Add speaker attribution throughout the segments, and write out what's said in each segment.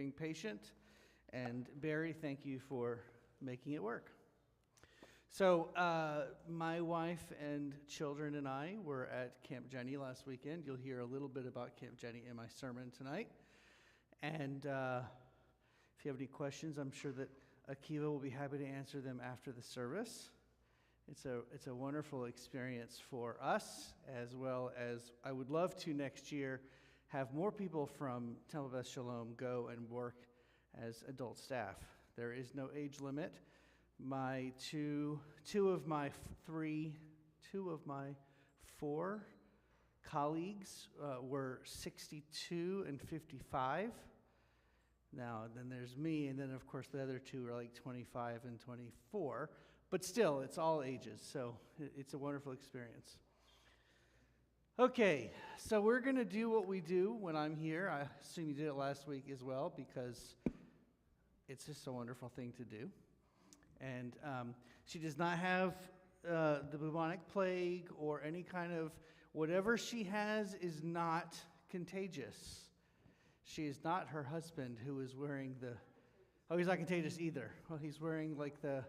Speaker 1: being patient. And Barry, thank you for making it work. So my wife and children and I were at Camp Jenny last weekend. You'll hear a little bit about Camp Jenny in my sermon tonight. And if you have any questions, I'm sure that Akiva will be happy to answer them after the service. It's a wonderful experience for us, as well as I would love to next year have more people from Temple Beth Shalom go and work as adult staff. There is no age limit. My two of my four colleagues were 62 and 55. Now, then there's me, and then of course the other two are like 25 and 24. But still, it's all ages, so it's a wonderful experience. Okay, so we're going to do what we do when I'm here. I assume you did it last week as well, because it's just a wonderful thing to do. And she does not have the bubonic plague or any kind of, whatever she has is not contagious. She is not her husband, who is wearing he's not contagious either. Well, he's wearing like the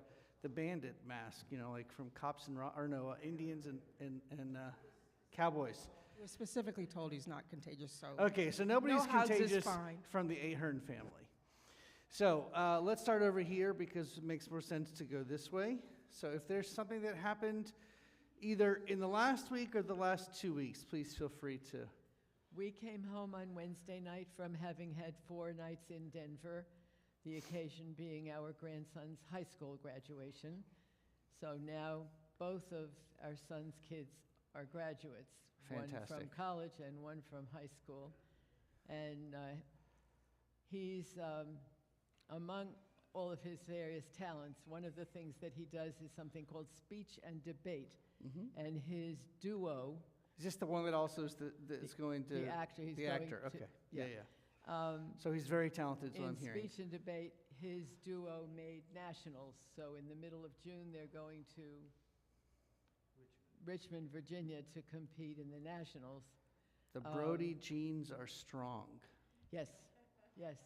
Speaker 1: bandit mask, like from cops and Indians and cowboys.
Speaker 2: He was specifically told he's not contagious, so
Speaker 1: okay, so nobody's
Speaker 2: no hugs
Speaker 1: contagious
Speaker 2: is fine.
Speaker 1: from the Ahern family. So let's start over here because it makes more sense to go this way. So if there's something that happened either in the last week or the last 2 weeks, please feel free to.
Speaker 3: We came home on Wednesday night from having had 4 nights in Denver, the occasion being our grandson's high school graduation. So now both of our son's kids are graduates.
Speaker 1: Fantastic.
Speaker 3: One from college and one from high school. And he's, among all of his various talents, one of the things that he does is something called speech and debate. Mm-hmm. And his duo.
Speaker 1: Is this the one that also is going to...
Speaker 3: The actor. He's
Speaker 1: the
Speaker 3: going
Speaker 1: actor,
Speaker 3: to,
Speaker 1: okay.
Speaker 3: Yeah.
Speaker 1: So he's very talented, is what I'm hearing.
Speaker 3: In speech and debate, his duo made nationals. So in the middle of June, they're going to Richmond, Virginia, to compete in the nationals.
Speaker 1: The Brody genes are strong.
Speaker 3: Yes, yes.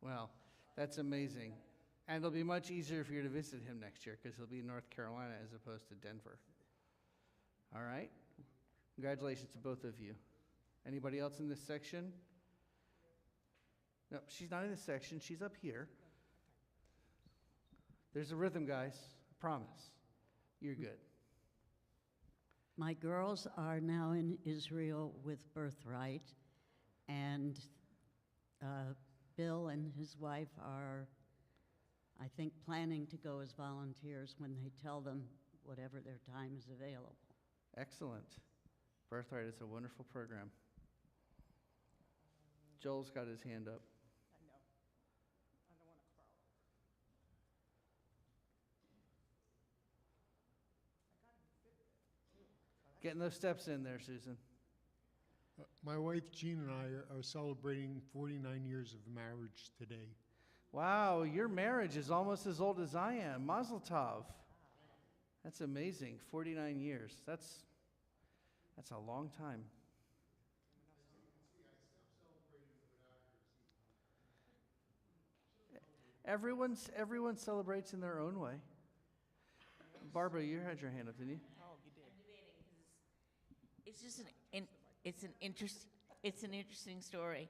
Speaker 1: Well, that's amazing. And it'll be much easier for you to visit him next year because he'll be in North Carolina as opposed to Denver. All right? Congratulations to both of you. Anybody else in this section? No, she's not in this section. She's up here. There's a rhythm, guys. I promise. You're good.
Speaker 4: My girls are now in Israel with Birthright, and Bill and his wife are, I think, planning to go as volunteers when they tell them whatever their time is available.
Speaker 1: Excellent. Birthright is a wonderful program. Joel's got his hand up.
Speaker 2: I know. I don't want to crawl.
Speaker 1: Getting those steps in there, Susan.
Speaker 5: My wife Jean and I are celebrating 49 years of marriage today.
Speaker 1: Wow, your marriage is almost as old as I am. Mazel tov. That's amazing. 49 years. That's a long time. Everyone celebrates in their own way. Barbara, you had your hand up, didn't you?
Speaker 2: Oh, you did.
Speaker 6: I'm debating because it's just it's an interesting story.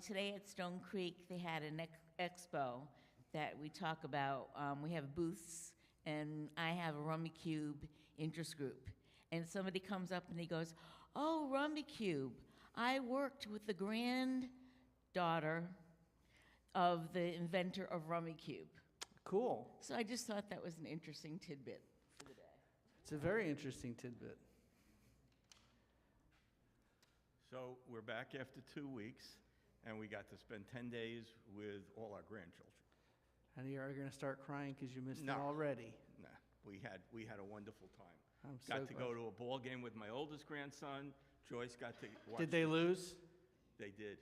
Speaker 6: Today at Stone Creek, they had an expo that we talk about. We have booths, and I have a Rummy Cube interest group. And somebody comes up and he goes, "Oh, Rummy Cube, I worked with the granddaughter of the inventor of Rummy Cube."
Speaker 1: Cool.
Speaker 6: So I just thought that was an interesting tidbit for the day.
Speaker 1: It's a very interesting tidbit.
Speaker 7: So we're back after 2 weeks, and we got to spend 10 days with all our grandchildren.
Speaker 1: And you're going to start crying because you missed
Speaker 7: No.
Speaker 1: it already.
Speaker 7: Nah, we had a wonderful time.
Speaker 1: I'm
Speaker 7: Got
Speaker 1: so
Speaker 7: to
Speaker 1: glad.
Speaker 7: go to a ball game with my oldest grandson. Joyce got to watch.
Speaker 1: Did they lose?
Speaker 7: They did.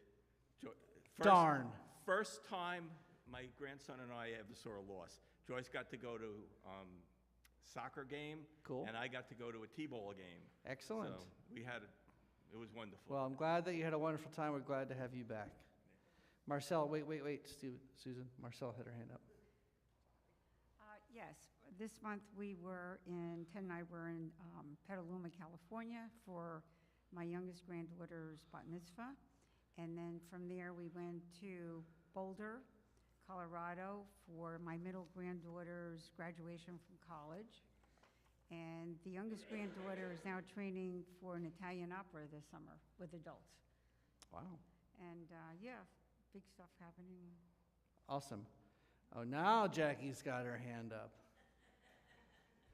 Speaker 1: Darn.
Speaker 7: First time my grandson and I ever saw a loss. Joyce got to go to soccer game.
Speaker 1: Cool.
Speaker 7: And I got to go to a T-ball game.
Speaker 1: Excellent.
Speaker 7: So it was wonderful.
Speaker 1: Well, I'm glad that you had a wonderful time. We're glad to have you back. Marcel, wait, Susan. Marcel had her hand up.
Speaker 8: Yes, this month Ted and I were in Petaluma, California for my youngest granddaughter's bat mitzvah. And then from there, we went to Boulder, Colorado for my middle granddaughter's graduation from college. And the youngest granddaughter is now training for an Italian opera this summer with adults.
Speaker 1: Wow.
Speaker 8: And yeah, big stuff happening.
Speaker 1: Awesome. Oh, now Jackie's got her hand up.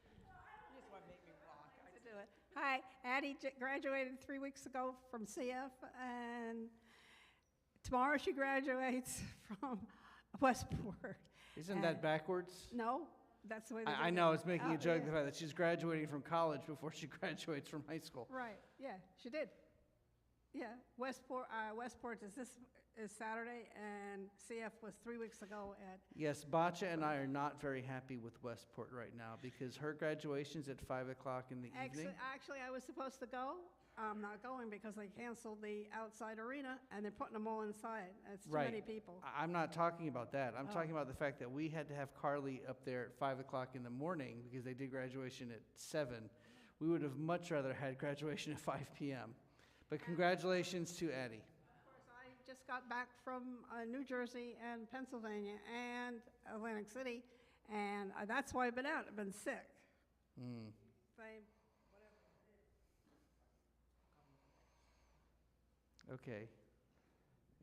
Speaker 2: You just want to make me walk. I can do it. Hi, Addie graduated 3 weeks ago from CF, and tomorrow she graduates from Westport.
Speaker 1: Isn't that backwards?
Speaker 2: No, that's the way they do
Speaker 1: I
Speaker 2: it.
Speaker 1: know, I was making
Speaker 2: Oh,
Speaker 1: a joke
Speaker 2: yeah.
Speaker 1: the fact that she's graduating from college before she graduates from high school.
Speaker 2: Right, yeah, she did. Yeah, Westport is Saturday, and CF was 3 weeks ago at,
Speaker 1: Yes, Bacha and I are not very happy with Westport right now because her graduation's at 5 o'clock in the evening.
Speaker 2: actually, I was supposed to go. I'm not going because they canceled the outside arena, and they're putting them all inside. It's too many people.
Speaker 1: I'm not talking about that. I'm
Speaker 2: Oh.
Speaker 1: talking about the fact that we had to have Carly up there at 5 o'clock in the morning because they did graduation at 7. We would have much rather had graduation at 5 p.m. But congratulations to Addie.
Speaker 2: Of course, I just got back from New Jersey and Pennsylvania and Atlantic City, and that's why I've been out. I've been sick.
Speaker 1: Mm.
Speaker 2: Same.
Speaker 1: Okay.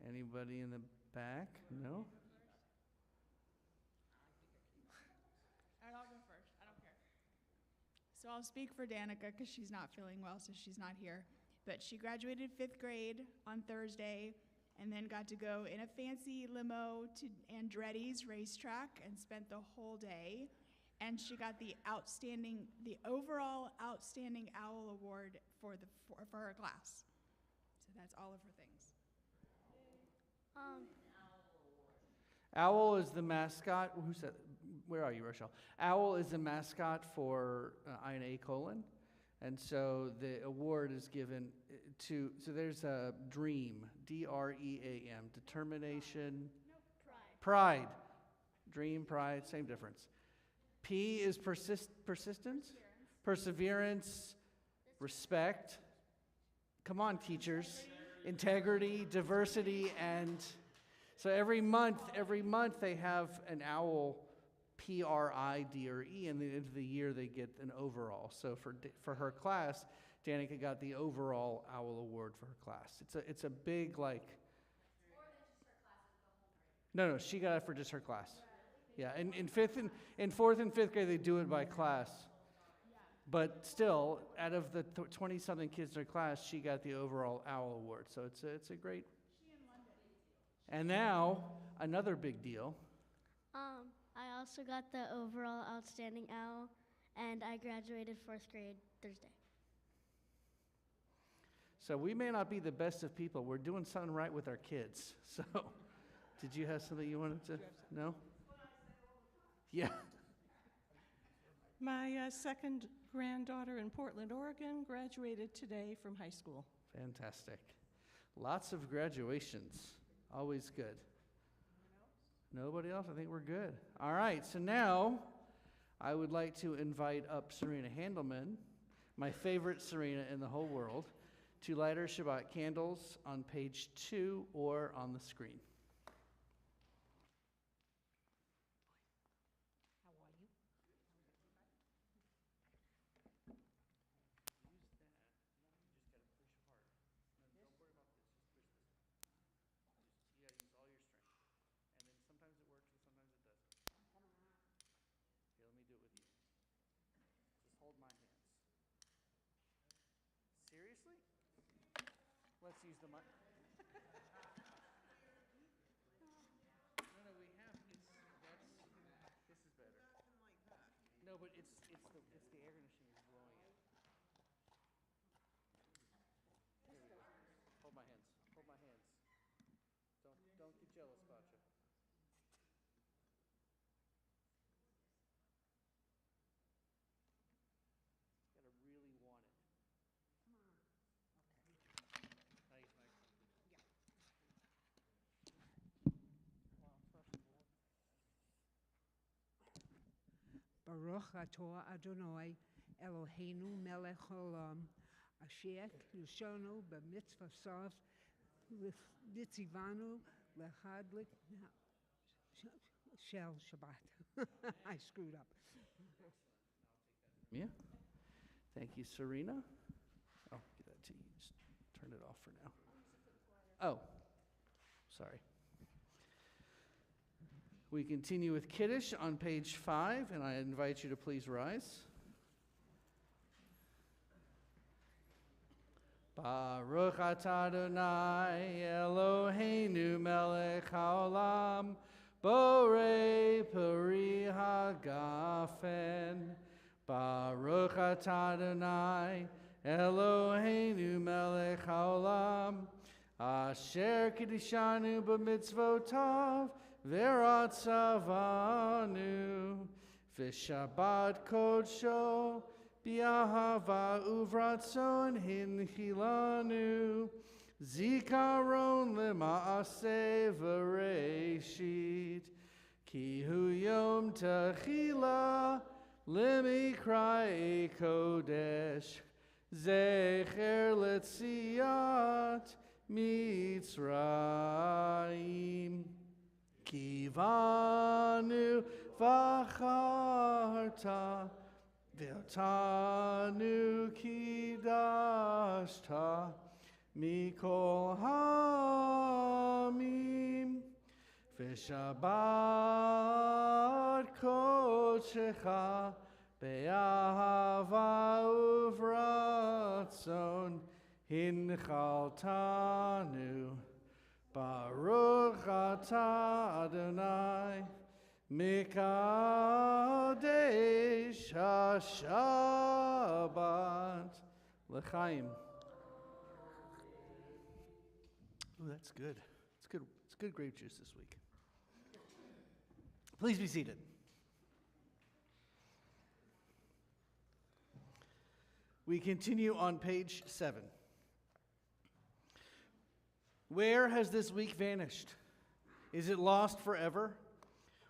Speaker 1: Anybody in the back? No?
Speaker 9: I'll go first. I don't care. So I'll speak for Danica because she's not feeling well, so she's not here. But she graduated 5th grade on Thursday and then got to go in a fancy limo to Andretti's racetrack and spent the whole day. And she got the overall outstanding owl award for her class. So that's all of her things.
Speaker 1: Owl is the mascot. Who said? Where are you, Rochelle? Owl is the mascot for INA colon, and so the award is given to. So there's a DREAM, D-R-E-A-M, determination.
Speaker 9: No,
Speaker 1: Pride. Dream, pride, same difference. P is persistence, perseverance, respect. Come on, teachers. Integrity, diversity, and so every month they have an owl, P-R-I-D-E, and at the end of the year they get an overall. So for her class, Danica got the overall owl award for her class. It's a big like. No, she got it for just her class. Yeah, in fourth and fifth grade they do it by class. But still, out of the 20-something kids in her class, she got the overall owl award. So it's a great. And now another big deal.
Speaker 10: I also got the overall outstanding owl, and I graduated 4th grade Thursday.
Speaker 1: So we may not be the best of people. We're doing something right with our kids. So, did you have something you wanted to? No. Yeah.
Speaker 11: My second granddaughter in Portland, Oregon, graduated today from high school.
Speaker 1: Fantastic. Lots of graduations. Always good. Nobody else? I think we're good. All right, so now I would like to invite up Serena Handelman, my favorite Serena in the whole world, to light our Shabbat candles on page 2 or on the screen. Seriously? Let's use the mic. No, we have. This is better. No, but it's the air conditioning is blowing it. Here we go. Hold my hands. Hold my hands. Don't get jealous, Bacha. Gotta really want it. Nice.
Speaker 12: Baruch atah Adonai Eloheinu melech haolam asher kiddushanu b'mitzvosav v'tzivanu lehadlik shel Shabbat. I screwed up.
Speaker 1: Yeah. Thank you, Serena. I'll give that to you. Just turn it off for now. Oh, sorry. We continue with Kiddush on page 5, and I invite you to please rise. Baruch atah Adonai Eloheinu melech haolam borei peri hagafen. Baruch atah Adonai Eloheinu melech haolam asher kiddushanu b'mitzvotav v'ratzavanu v'shabbat kodsho b'ahava uvratzon hinchilanu zikaron lema'aseh v'reishit ki hu yom techila lemikrai kodesh zecher letziat mitzrayim kivanu v'acharta v'otanu kidashta mikol hamim v'shabbat kodshecha be'ahava uvratzon hinchaltanu Baruch atah Adonai Mikadesh HaShabbat L'chaim. Ooh, that's good. It's good. It's good grape juice this week. Please be seated. We continue on page 7. Where has this week vanished? Is it lost forever?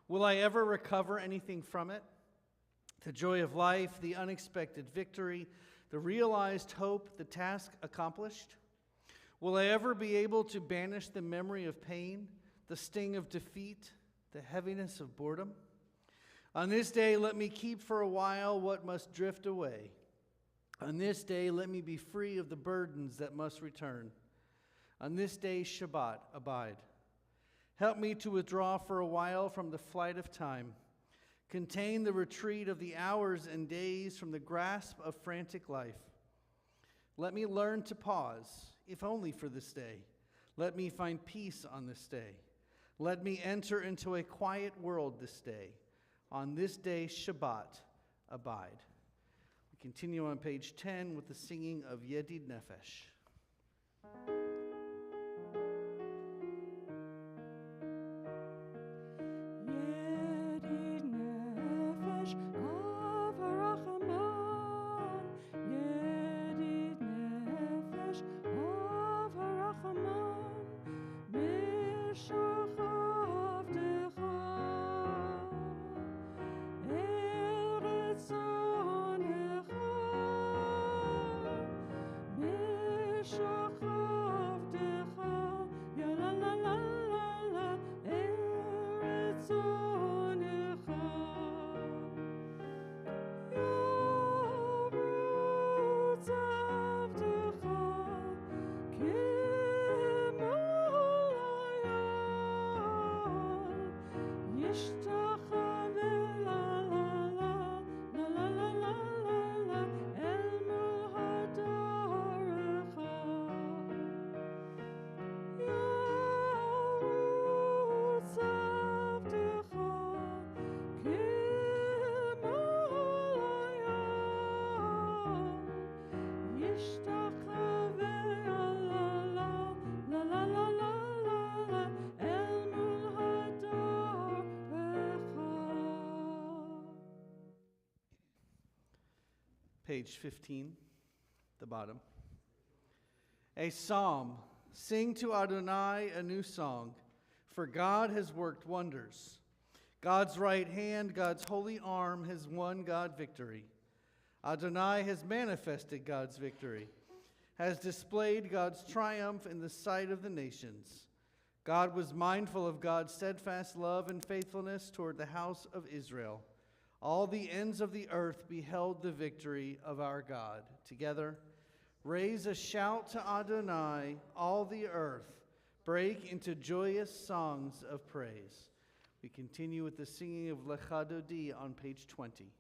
Speaker 1: Will I ever recover anything from it? The joy of life, the unexpected victory, the realized hope, the task accomplished? Will I ever be able to banish the memory of pain, the sting of defeat, the heaviness of boredom? On this day, let me keep for a while what must drift away. On this day, let me be free of the burdens that must return. On this day, Shabbat, abide. Help me to withdraw for a while from the flight of time. Contain the retreat of the hours and days from the grasp of frantic life. Let me learn to pause, if only for this day. Let me find peace on this day. Let me enter into a quiet world this day. On this day, Shabbat, abide. We continue on page 10 with the singing of Yedid Nefesh. Page 15, the bottom. A psalm. Sing to Adonai a new song, for God has worked wonders. God's right hand, God's holy arm has won God victory. Adonai has manifested God's victory, has displayed God's triumph in the sight of the nations. God was mindful of God's steadfast love and faithfulness toward the house of Israel. All the ends of the earth beheld the victory of our God. Together, raise a shout to Adonai, all the earth. Break into joyous songs of praise. We continue with the singing of Lecha Dodi on page 20.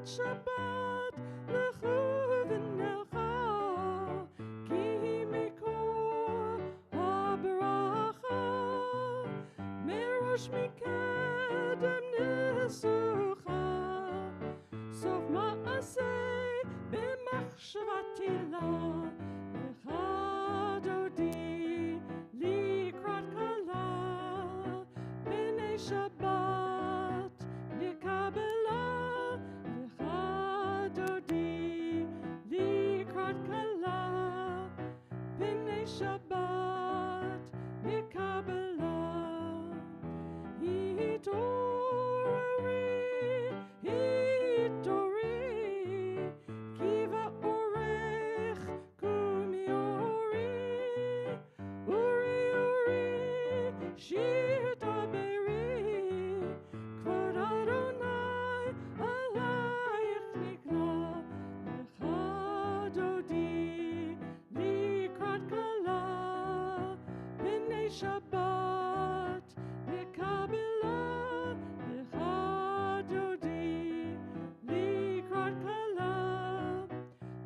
Speaker 11: Shabbat lechu v'nelcha ki mikor ha'baracha merosh mikedem nisucha sof ma'aseh b'machshavati la lecha dodi likrat kala b'nei Shabbat nikabela Shabbat mikabela hitori kiva orech kumi uri shir taberi kvod Adonai alayich nikla lecha dodi likrat kala b'nei Shabbat mikabela lecha dodi likrat kala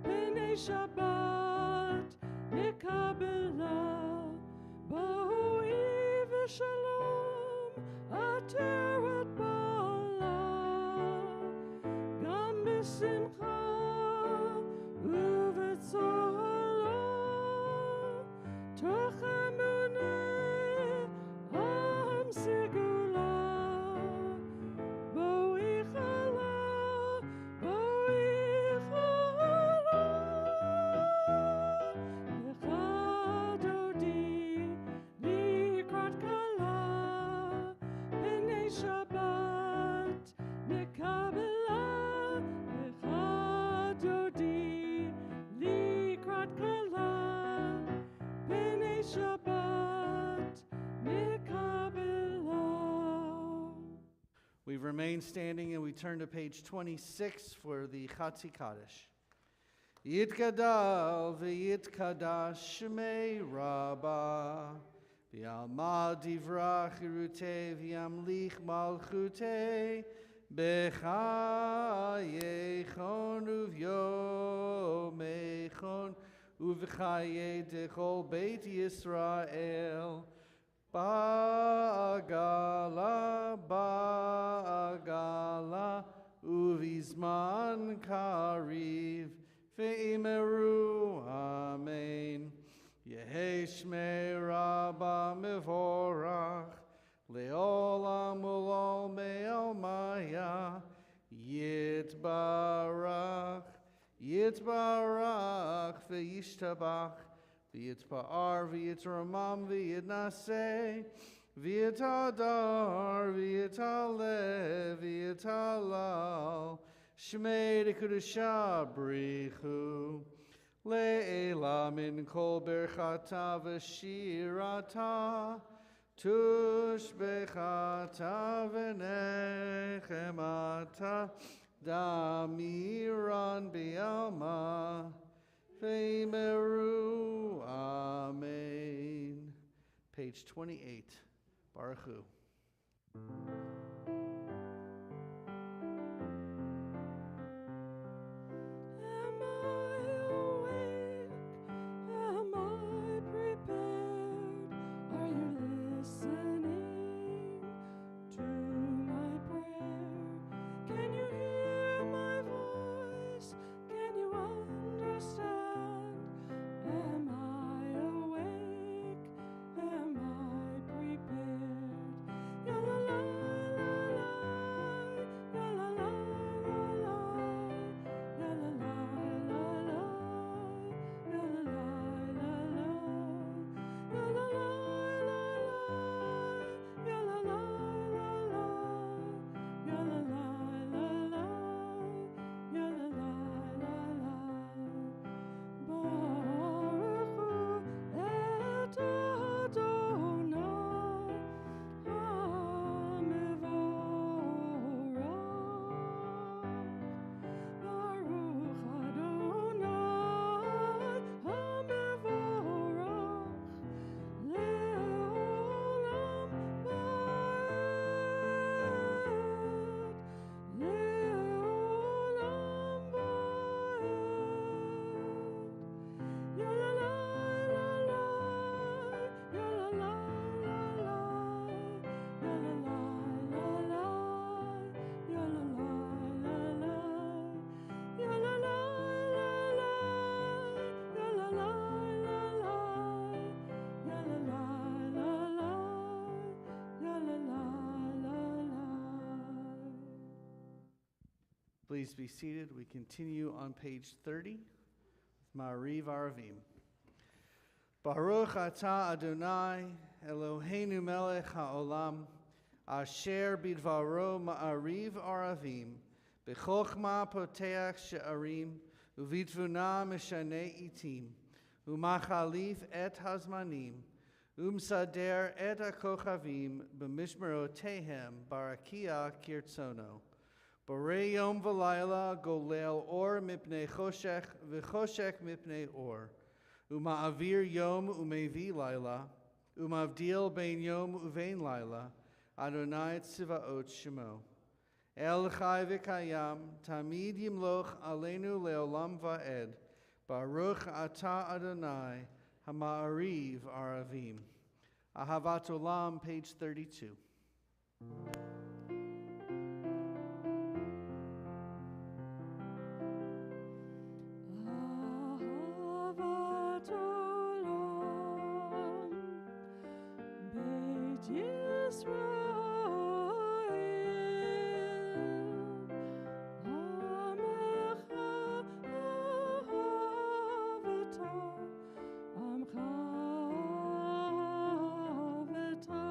Speaker 11: b'nei Shabbat mikabela boi v'shalom ateret bala gam b'simcha uvetzala toch emuneh am segula boi chala lecha dodi likrat kala b'nei Shabbat mikabela lecha dodi likrat kala b'nei Shabbat mikabela.
Speaker 1: We remain standing and we turn to page 26 for the Chatzi Kaddish. Yitgadal v'yitkadash shmei Rabbah v'yalma divrach irutei v'yamlich malchutei b'chayechon uv'yomechon uv'chayei dechol beit Yisrael ba'agala ba'agala uv'izman kariv ve'imeru amen. Yehei shmei Rabbah mevorach le'olam ul'ol me'almaya yitbarach yitbarach ve'yishtabach v'yitpa'ar v'yitramam v'yitnaseh v'yitadar v'yitaleh v'yitalal Shmei de Kudusha Brichu. Le'ela min kol berchata v'shirata. Tush bechata v'nechemata. Damiran bi'alma. V'meru. Amen. Page 28. Baruch Hu.
Speaker 11: Am I awake? Am I prepared? Are you listening to my prayer? Can you hear my voice? Can you understand? Am I awake? Am I prepared? Ya la la la la, ya la la la la, ya la la la la, ya la la la la, ya la la la la, ya la la la la, ya la la la la, ya la la la la. Baruch hu et Adonai HaMevorach. Baruch Adonai HaMevorach Le'olam Va'ed. Le'olam Va'ed. Ya la la la la, ya la la la la, ya la la la la, ya la la la la, ya la la la la, ya la la la la, ya la la la la, ya la la la la.
Speaker 1: Please be seated. We continue on page 30. Ma'ariv Aravim. Baruch atah Adonai Eloheinu melech haolam asher bidvaro ma'ariv aravim b'chochma poteach she'arim uvitvuna meshane itim umachalif et hazmanim umsader et hakochavim b'mishmerotehem barakia kirtzono. Borei yom v'layla golel or mipnei choshech v'choshech mipnei or. Uma'avir yom umevi layla. Umavdil bein yom uvein layla. Adonai tzivaot shemo. El chai v'kayam tamid yimloch aleinu leolam va'ed. Baruch atah Adonai hama'ariv aravim. Ahavat olam, page 32.
Speaker 11: Ahavat olam, Beit Yisrael, Amecha ahavata, Amcha ahavata,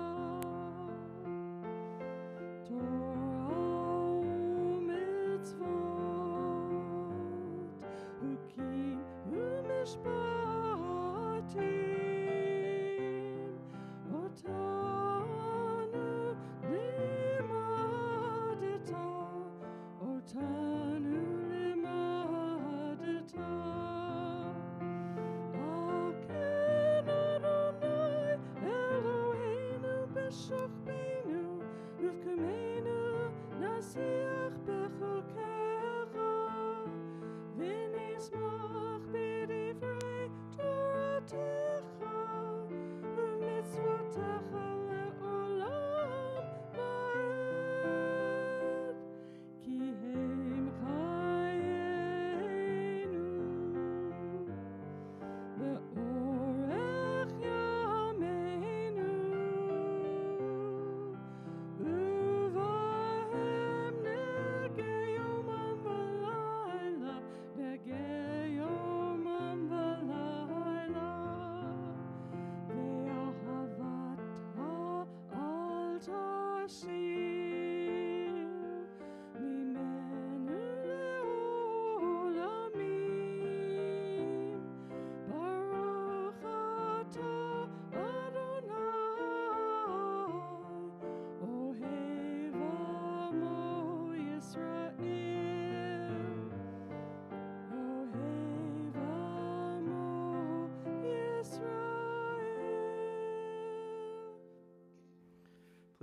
Speaker 11: Torah u'mitzvot, Hukim u'mishpatim, Otanu limadeta, Otanu limadeta. Aken Adonai Eloheinu b'shachbeinu, uv'kameinu nasiach b'chokecha, v'nismach b'divrei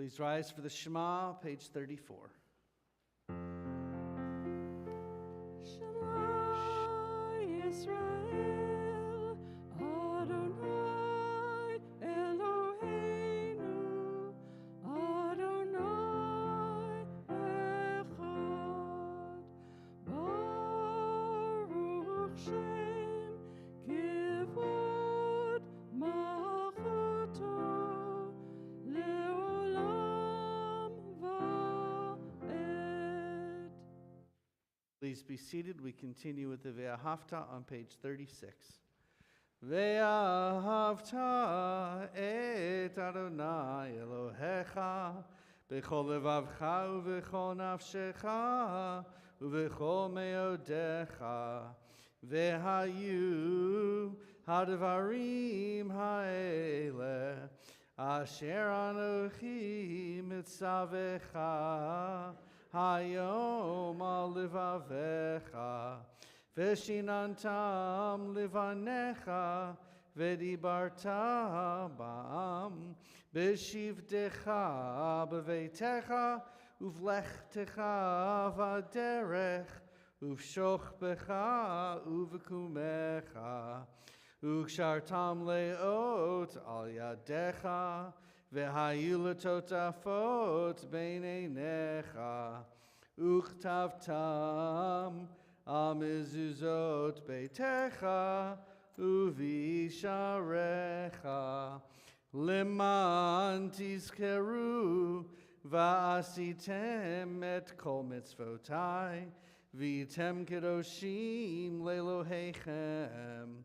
Speaker 1: Please rise for the Shema, page 34.
Speaker 11: Shema Yisrael, Adonai Eloheinu, Adonai Echad. Baruch Shem Kivod Malchuto Leolam Va'ed.
Speaker 1: Please be seated. We continue with the Ve'ahavta on page 36. Ve'ahavta et Adonai Elohecha b'chol levavcha u'v'chol nafshecha u'v'chol meodecha ve'hayu hadvarim ha'ele asher anochi mitzavecha hayom al levavecha veshinantam levanecha vedibarta ba'am b'shivtecha b'veitecha uvlechtecha v'derech uvshochbecha uvekumecha ukshartam leot al yadecha v'hayu letotafot beineinecha uchtavtam al mezuzot beitecha uvisharecha leman tizkeru va'asitem et kol mitzvotai v'item kedoshim lelohechem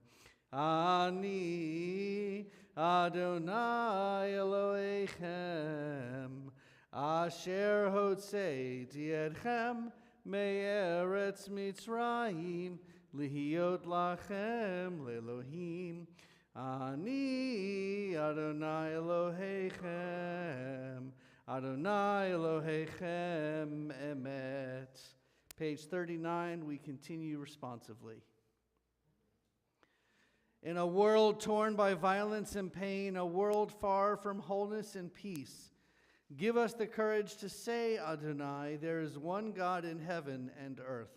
Speaker 1: ani Adonai Elohechem asher hotzeiti etchem me'eretz Mitzrayim lihiyot lachem le'Elohim ani Adonai Elohechem Adonai Elohechem emet. Page 39, we continue responsively. In a world torn by violence and pain, a world far from wholeness and peace, give us the courage to say, Adonai, there is one God in heaven and earth.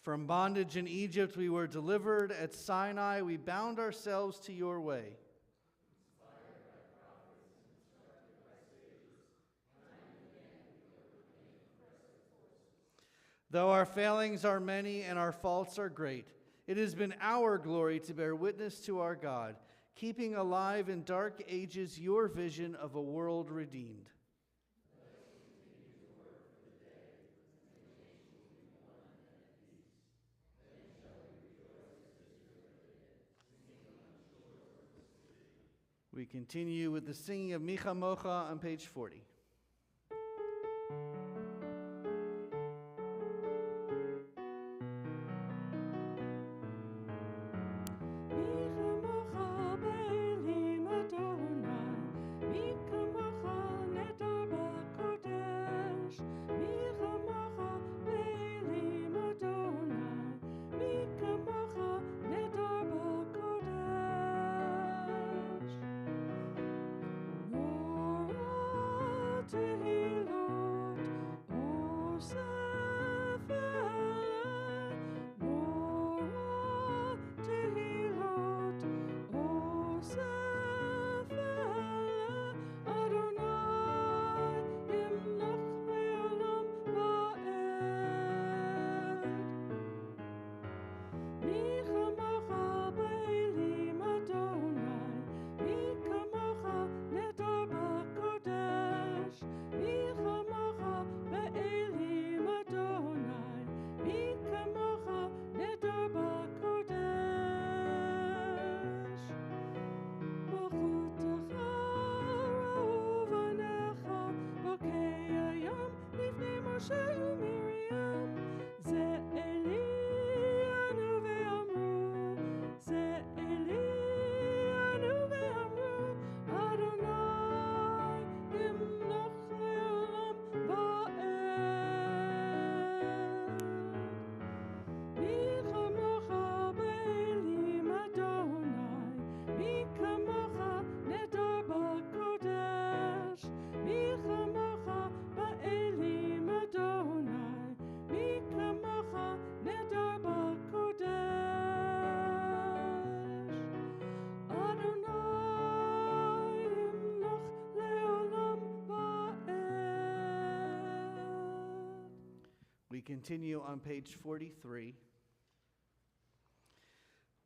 Speaker 1: From bondage in Egypt we were delivered. At Sinai we bound ourselves to your way. Though our failings are many and our faults are great, it has been our glory to bear witness to our God, keeping alive in dark ages your vision of a world redeemed. We continue with the singing of Micha Mocha on page 40. continue on page 43.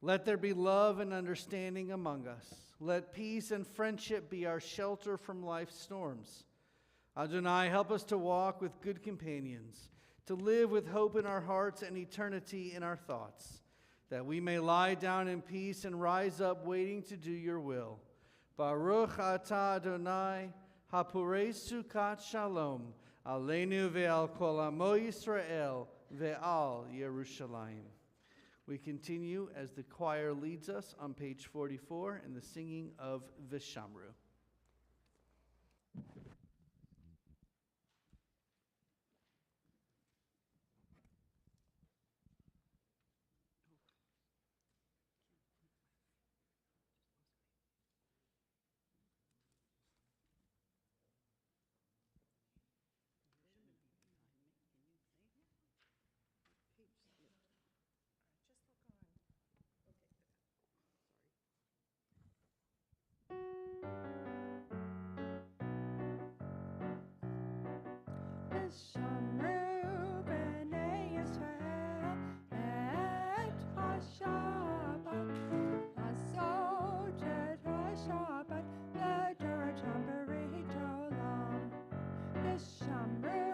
Speaker 1: Let there be love and understanding among us. Let peace and friendship be our shelter from life's storms. Adonai, help us to walk with good companions, to live with hope in our hearts and eternity in our thoughts, that we may lie down in peace and rise up waiting to do your will. Baruch atah Adonai, hapurei sukat shalom, aleinu ve'al kol amo Yisrael ve'al Yerushalayim. We continue as the choir leads us on page 44 in the singing of Vishamru.
Speaker 11: Vishamru b'nei Yisrael et ha-Shabbat, asot et ha-Shabbat, l'Toratam b'rit olam. Vishamru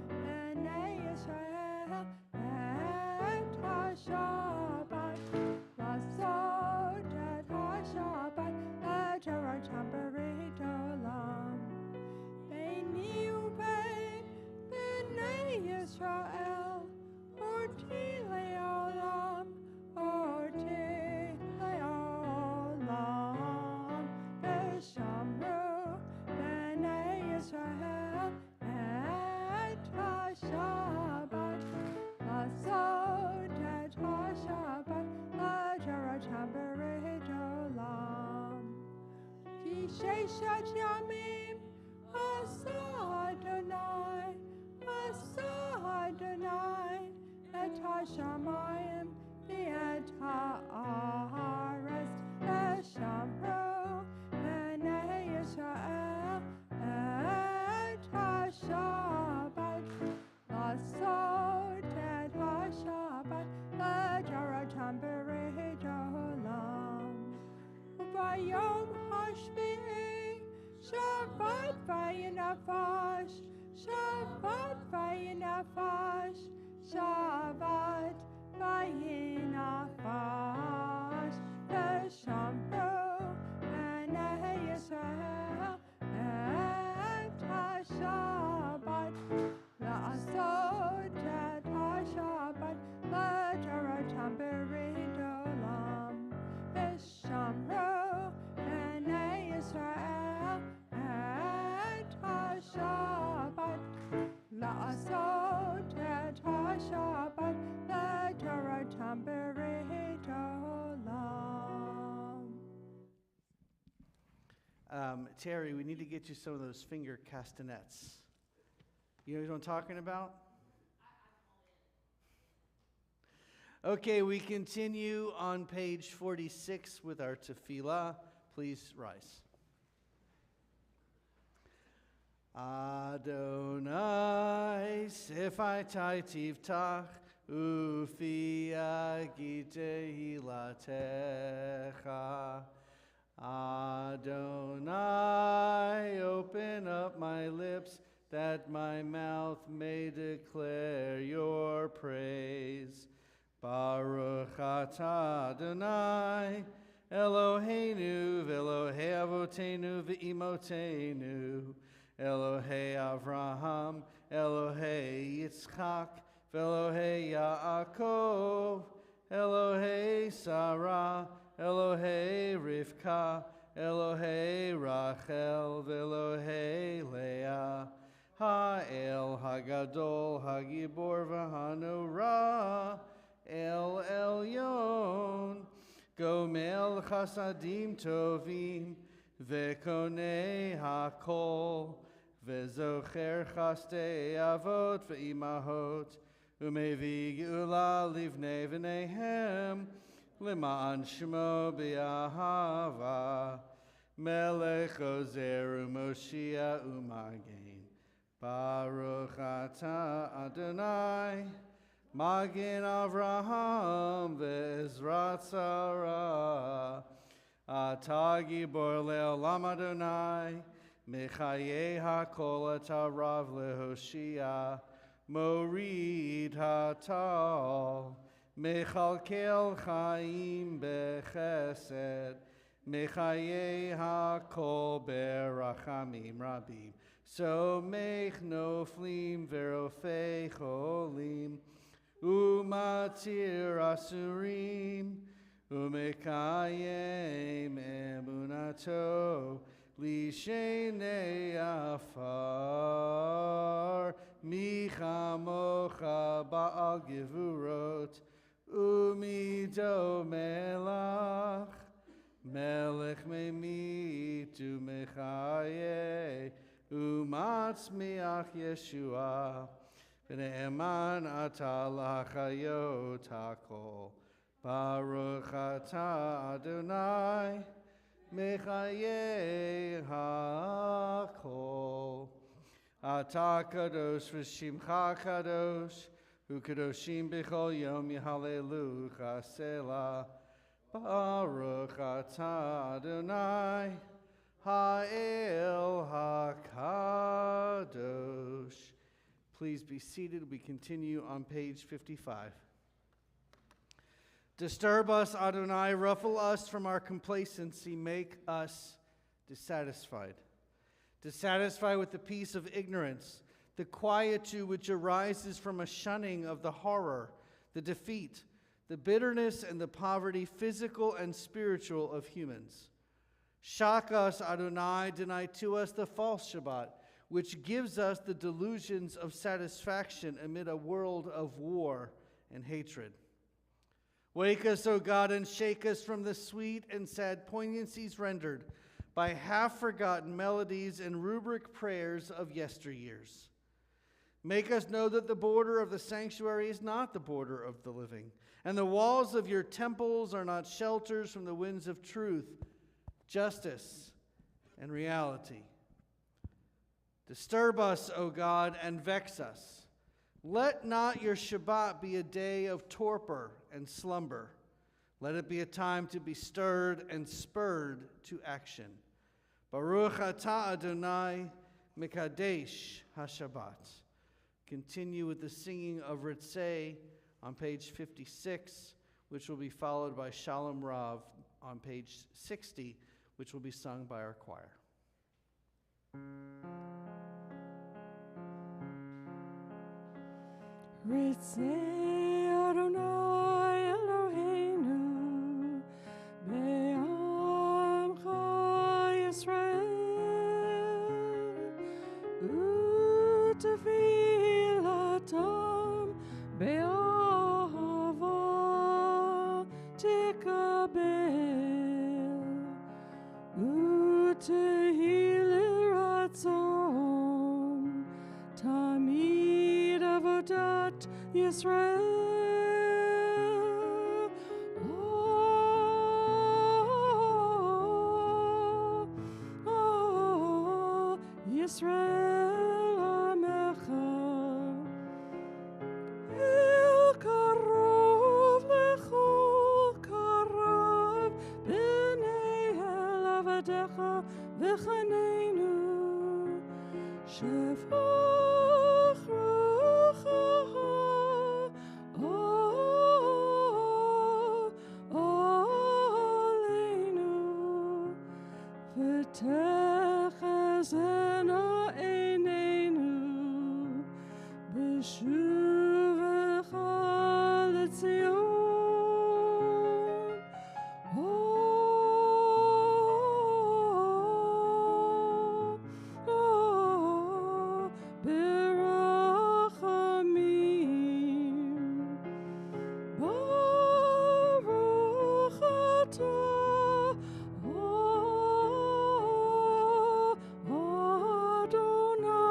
Speaker 11: b'nei Yisrael et ha-Shabbat, asot et ha-Shabbat, l'Toratam b'rit olam. Beini ubein b'nei Yisrael, oti le'olam, oti le'olam. Vishamru b'nei Yisrael et ha-Shabbat, asot et ha-Shabbat, l'Toratam b'rit olam. Ki sheishat yamim asa Adonai, et ha-shamayim v'et ha'aretz. Vishamru b'nei Yisrael et ha-Shabbat, asot et ha-Shabbat, l'Toratam b'rit olam. U'bayom hashvi'i Shabbat vayinafash, Shabbat vayinafash, Shabbat vayinafash. Vishamru b'nei Yisrael et ha-Shabbat, la'asot et ha-Shabbat, l'Toratam b'rit olam. Vishamru b'nei Yisrael et ha-Shabbat, la'asot et ha-Shabbat, l'Toratam b'rit olam.
Speaker 1: Terry, we need to get you some of those finger castanets. You know what I'm talking about? Okay, we continue on page 46 with our tefillah. Please rise. Adonai, sefaitai tivtach, ufi agite hilatecha. Adonai, open up my lips, that my mouth may declare your praise. Baruch atah Adonai, Eloheinu v'Elohei avotenu v'imotenu, Elohei Avraham, Elohei Yitzchak, v'Elohei Yaakov, Elohei Sarah, Elohei Rivka, Elohei Rachel, v'Elohei Leah, Ha'el Hagadol, Hagibor v'Hanorah, El Elyon, Gomel Chasadim Tovim, Vekonei Hakol, Vezocher Chastei Avot Ve'imahot, Umevi Geula Livnei V'neihem, L'ma'an Shmo B'Ahava, Melech Ozer U'Moshia U'Magen, Baruch atah Adonai, Magen Avraham ve'ezrat Sarah. Atah gibor le'olam Adonai, Mechayeh hakol et harav lehoshia, Morid hatal, Mechalkel chaim bechesed, Mechayeh hakol berachamim rabim. So mech noflim verofei cholim, Umatir asurim, Umekayem emunato, Lishenei afar, Michamocha ba'al gevurot, Umido melach, Melech memit umechaye, Umatzmiach Yeshua, V'ne'eman ata l'chayot hakol, Baruch atah Adonai, Mechayeh hakol. Atah kadosh v'shimcha kadosh, U'kadoshim b'chol yom yhalelu Selah. Baruch atah Adonai, Ha'el HaKadosh. Please be seated. We continue on page 55. Disturb us, Adonai, ruffle us from our complacency, make us dissatisfied. Dissatisfied with the peace of ignorance, the quietude which arises from a shunning of the horror, the defeat, the bitterness, and the poverty, physical and spiritual, of humans. Shock us, Adonai, deny to us the false Shabbat, which gives us the delusions of satisfaction amid a world of war and hatred. Wake us, O God, and shake us from the sweet and sad poignancies rendered by half-forgotten melodies and rubric prayers of yesteryears. Make us know that the border of the sanctuary is not the border of the living, and the walls of your temples are not shelters from the winds of truth, justice, and reality. Disturb us, O God, and vex us. Let not your Shabbat be a day of torpor and slumber. Let it be a time to be stirred and spurred to action. Baruch atah Adonai, Mekadesh HaShabbat. Continue with the singing of Ritzei on page 56, which will be followed by Shalom Rav on page 60, which will be sung by our choir.
Speaker 11: Ritzei Adonai Eloheinu be'amcha Yisrael u'tefilatam be'ahava tikabel u'tehili ratzon tamid avodat Yisrael. Yisrael Amecha El Karov Lechol Karov B'nei El Avadecha V'chaneinu Shevach Rucha Aleinu V'techezena Eineinu B'shuvecha L'Tzion. Adonai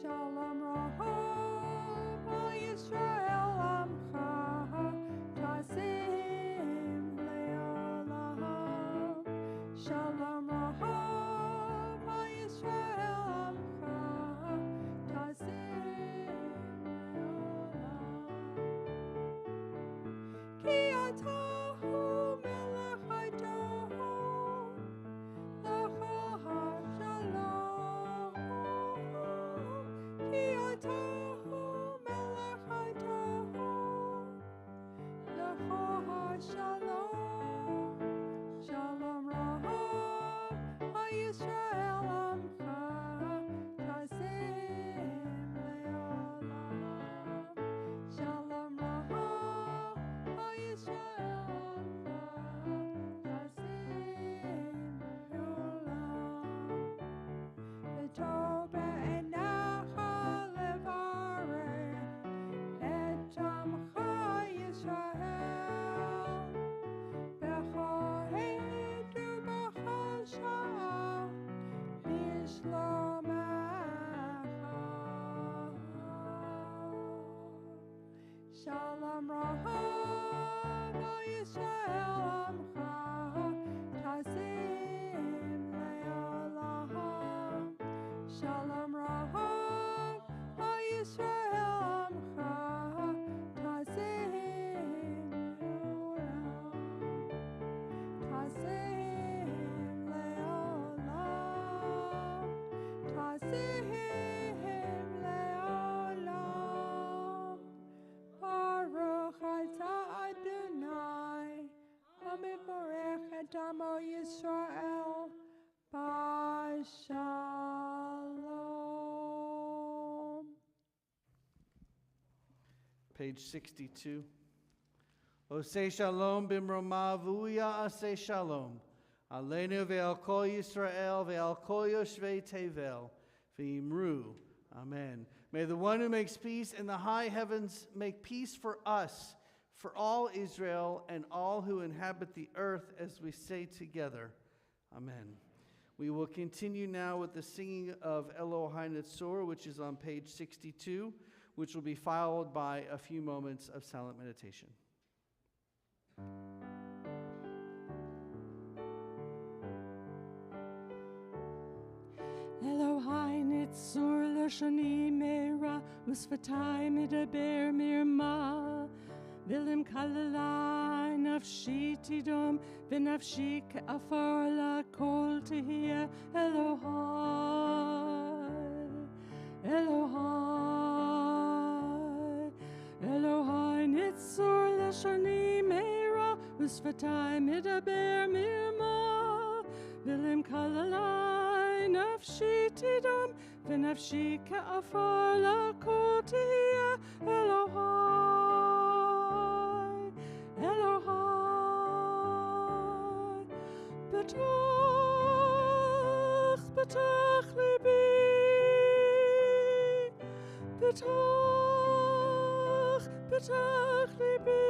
Speaker 11: Shalom Raham, Yisrael Amcha, Tazim Le'olam. Shalom Raham, Yisrael Amcha, Tazim Le'olam. Ki atahu melech hador, lecha shalom. Ki atahu melech hador, lecha shalom. Shalom Raham, Yisrael Amcha, Tazim Le'olam. Shalom Raham, Yisrael Amcha, Tazim Le'olam. V'tov be'enecha levarech et amcha Yisrael. B'chol עת ובכל שעה לשלומך. Shalom Raham, Yisrael Amcha, Tazim Le'olam. Shalom Raham, Yisrael Amcha, Tazim Le'olam. Tazim Le'olam. Tazim Le'olam. Baruch atah Adonai, Hamevorech et Amo Yisrael, B'Shalom.
Speaker 1: Page 62. Oseh shalom bimroma v'uya aseh shalom. Aleinu ve'al kol Yisrael ve'al kol yoshvei tevel v'imru. Amen. May the one who makes peace in the high heavens make peace for us, for all Israel and all who inhabit the earth, as we say together. Amen. We will continue now with the singing of Elohai Netzor, which is on page 62, which will be followed by a few moments of silent meditation.
Speaker 11: Elohai nitzur lashoni mera usvatai medaber mirma vilim kalalai nafshi tidom v'nafshi ka'afar lakol tehiyah Elohai Elohai Elohai nitzur lashoni mera usvatai medaber mirma vilim kalalai nafshi tidom v'nafshi ka'afar lakol tehiyah Elohai Elohai B'tach b'tach libi B'tach b'tach libi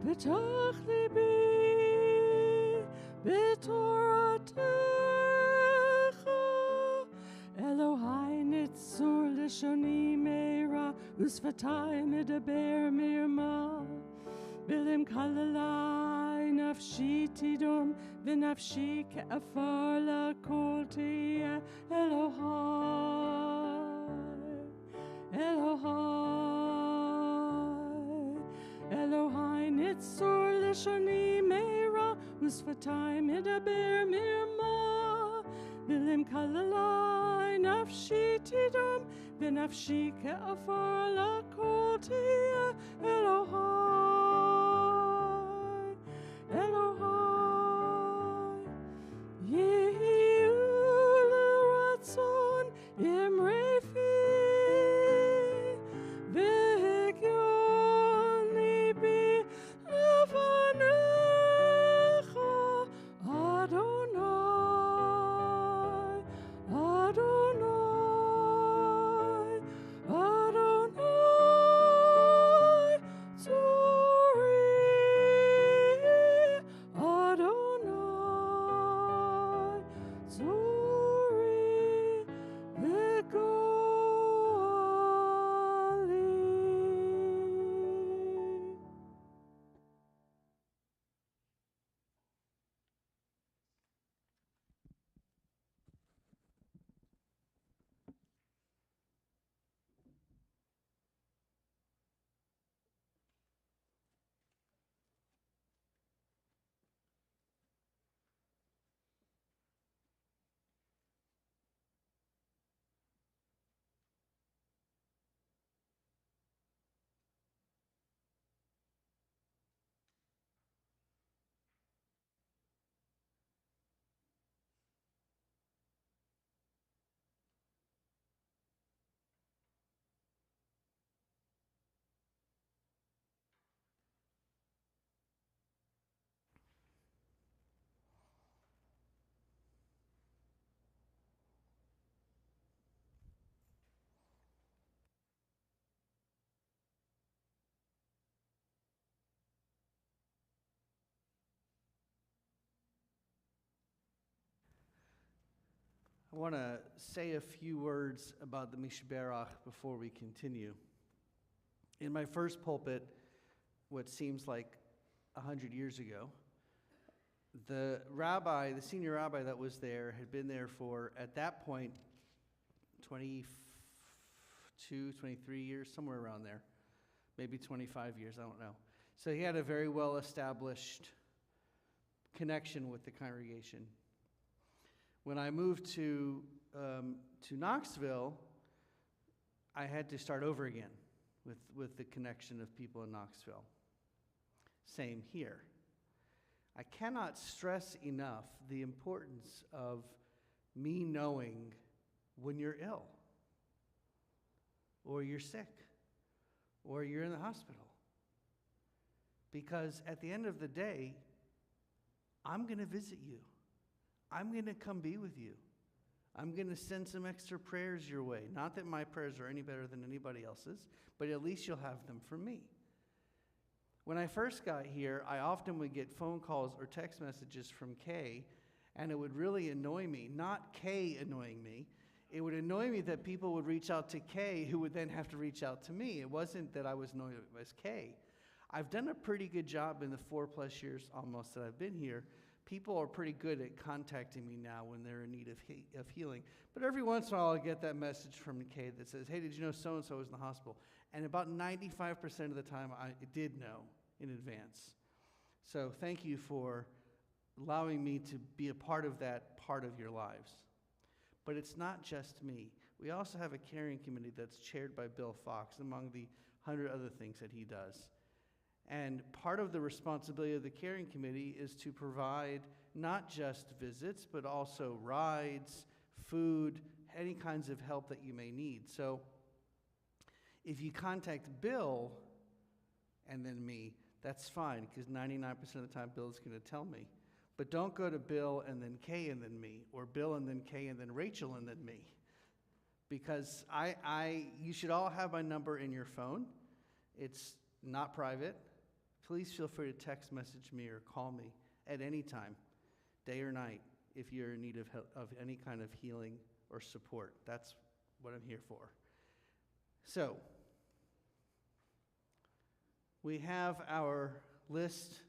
Speaker 11: B'tach libi B'toratecha Elohai nitzur lishoni meira usvatai medaber mirma Bilim kalalai nafshi tidom v'nafshi ka'afar lakol tehiyah Elohai Elohai Elohai nitzur lishoni meira usvatai medaber mirma Bilim kalalai nafshi tidom v'nafshi ka'afar lakol tehiyah Elohai Elohai Yehiyu l'ratzon imrefi v'hegyon libi levanecha Adonai Adonai Adonai
Speaker 1: want to say a few words about the Mishberach before we continue. In my first pulpit, what seems like 100 years ago, the senior rabbi that was there, had been there for, at that point, 22, 23 years, somewhere around there. Maybe 25 years, I don't know. So he had a very well-established connection with the congregation. When I moved to Knoxville, I had to start over again with the connection of people in Knoxville. Same here. I cannot stress enough the importance of me knowing when you're ill, or you're sick, or you're in the hospital. Because at the end of the day, I'm going to visit you. I'm going to come be with you. I'm going to send some extra prayers your way. Not that my prayers are any better than anybody else's, but at least you'll have them from me. When I first got here, I often would get phone calls or text messages from Kay, and it would really annoy me. Not Kay annoying me. It would annoy me that people would reach out to Kay, who would then have to reach out to me. It wasn't that I was annoyed as Kay. I've done a pretty good job in the 4+ years almost that I've been here. People are pretty good at contacting me now when they're in need of healing. But every once in a while, I'll get that message from Kay that says, hey, did you know so-and-so was in the hospital? And about 95% of the time, I did know in advance. So thank you for allowing me to be a part of that part of your lives. But it's not just me. We also have a caring committee that's chaired by Bill Fox, among the 100 other things that he does. And part of the responsibility of the caring committee is to provide not just visits, but also rides, food, any kinds of help that you may need. So if you contact Bill and then me, that's fine, because 99% of the time Bill's going to tell me. But don't go to Bill and then Kay and then me, or Bill and then Kay and then Rachel and then me. Because you should all have my number in your phone. It's not private. Please feel free to text message me or call me at any time, day or night, if you're in need of any kind of healing or support. That's what I'm here for. So, we have our list,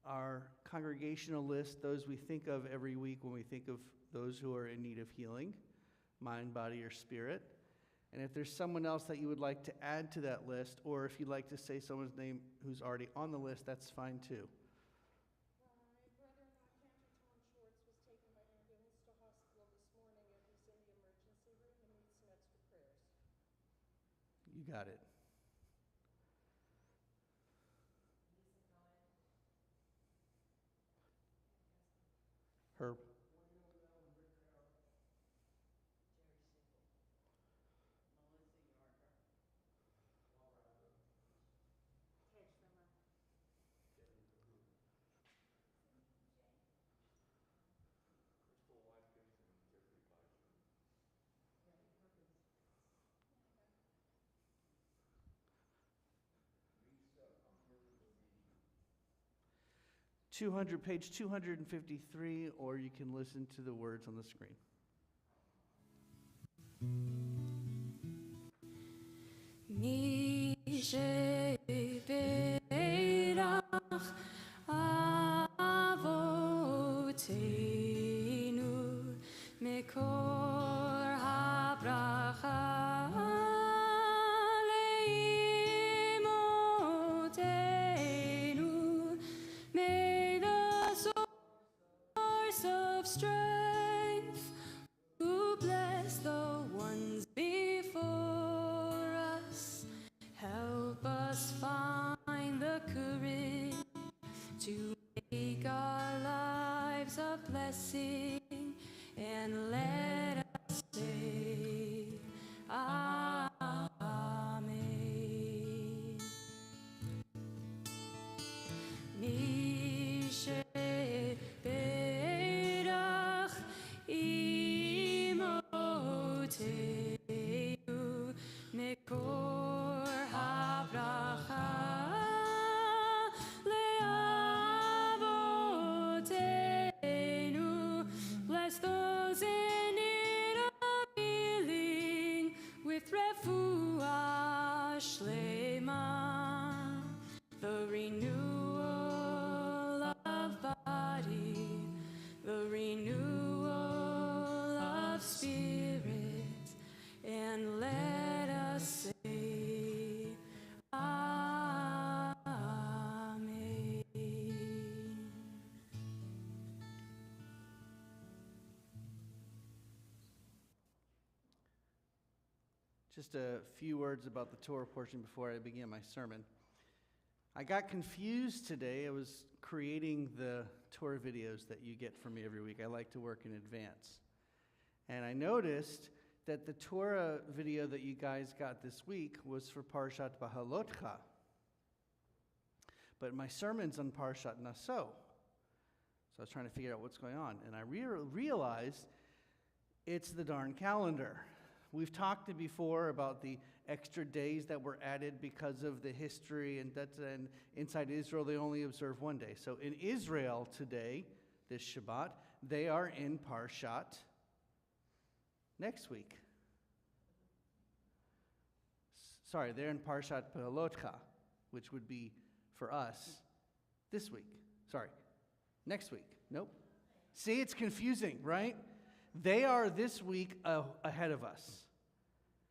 Speaker 1: our congregational list, those we think of every week when we think of those who are in need of healing, mind, body, or spirit. And if there's someone else that you would like to add to that list, or if you'd like to say someone's name who's already on the list, that's fine too.
Speaker 11: My brother-in-law, Cameron Tom Schwartz, was taken by ambulance to hospital this morning, and he's in the emergency room and needs some extra prayers.
Speaker 1: You got it. Herb.
Speaker 7: Jeffrey Bajin.
Speaker 1: 200, page 253, or you can listen to the words on the screen.
Speaker 11: Avotenu mekor habracha leimotenu. May the source of strength, who bless the ones before us, help us find the courage to make our lives a blessing, and let us say, Amen. Mishe berach imotenu mekor habracha leavotenu. Bless those in
Speaker 1: Just a few words about the Torah portion before I begin my sermon. I got confused today. I was creating the Torah videos that you get from me every week. I like to work in advance. And I noticed that the Torah video that you guys got this week was for Parshat Bahalotcha. But my sermon's on Parshat Naso. So I was trying to figure out what's going on. And I realized it's the darn calendar. We've talked before about the extra days that were added because of the history, and inside Israel they only observe one day. So in Israel today, this Shabbat, they are in Parshat next week. Sorry, they're in Parshat Pelotcha, which would be for us this week. Sorry, next week. Nope. See, it's confusing, right? They are this week ahead of us.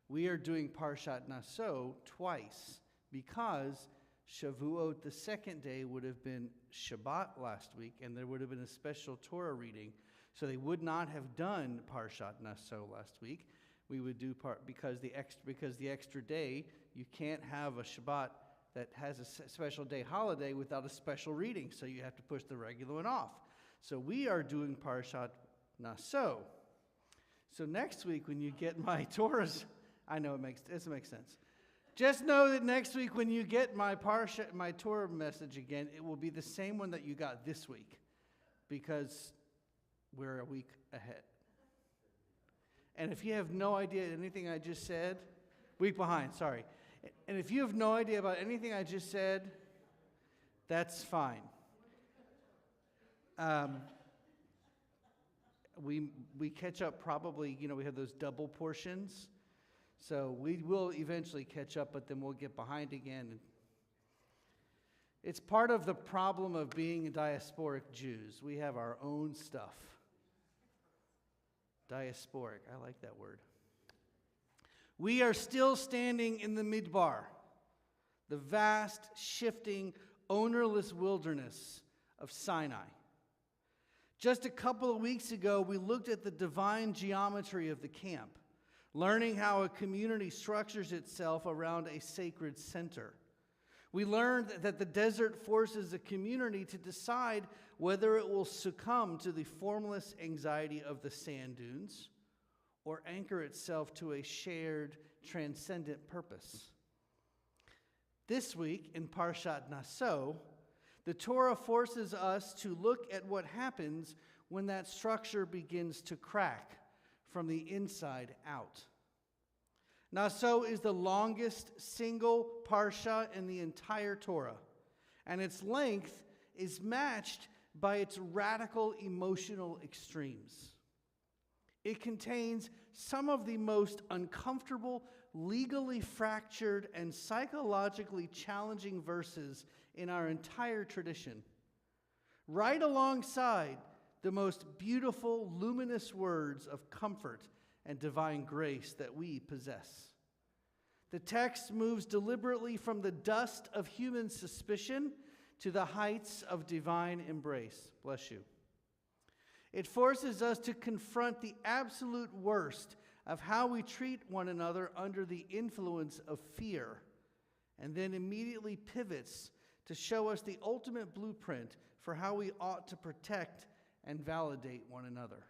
Speaker 1: We are doing Parshat Naso twice because Shavuot, the second day, would have been Shabbat last week, and there would have been a special Torah reading. So they would not have done Parshat Naso last week. We would do because the extra day, you can't have a Shabbat that has a special day holiday without a special reading. So you have to push the regular one off. So we are doing Parshat Naso. So next week when you get my Torahs, I know it makes sense. Just know that next week when you get my Torah message again, it will be the same one that you got this week, because we're a week ahead. And if you have no idea anything I just said, week behind, sorry. And if you have no idea about anything I just said, that's fine. We catch up probably, we have those double portions. So we will eventually catch up, but then we'll get behind again. It's part of the problem of being diasporic Jews. We have our own stuff. Diasporic, I like that word. We are still standing in the Midbar, the vast, shifting, ownerless wilderness of Sinai. Just a couple of weeks ago, we looked at the divine geometry of the camp, learning how a community structures itself around a sacred center. We learned that the desert forces a community to decide whether it will succumb to the formless anxiety of the sand dunes or anchor itself to a shared, transcendent purpose. This week in Parshat Naso, the Torah forces us to look at what happens when that structure begins to crack from the inside out. Naso is the longest single parsha in the entire Torah, and its length is matched by its radical emotional extremes. It contains some of the most uncomfortable, legally fractured, and psychologically challenging verses in our entire tradition, right alongside the most beautiful, luminous words of comfort and divine grace that we possess. The text moves deliberately from the dust of human suspicion to the heights of divine embrace. Bless you. It forces us to confront the absolute worst of how we treat one another under the influence of fear, and then immediately pivots to show us the ultimate blueprint for how we ought to protect and validate one another.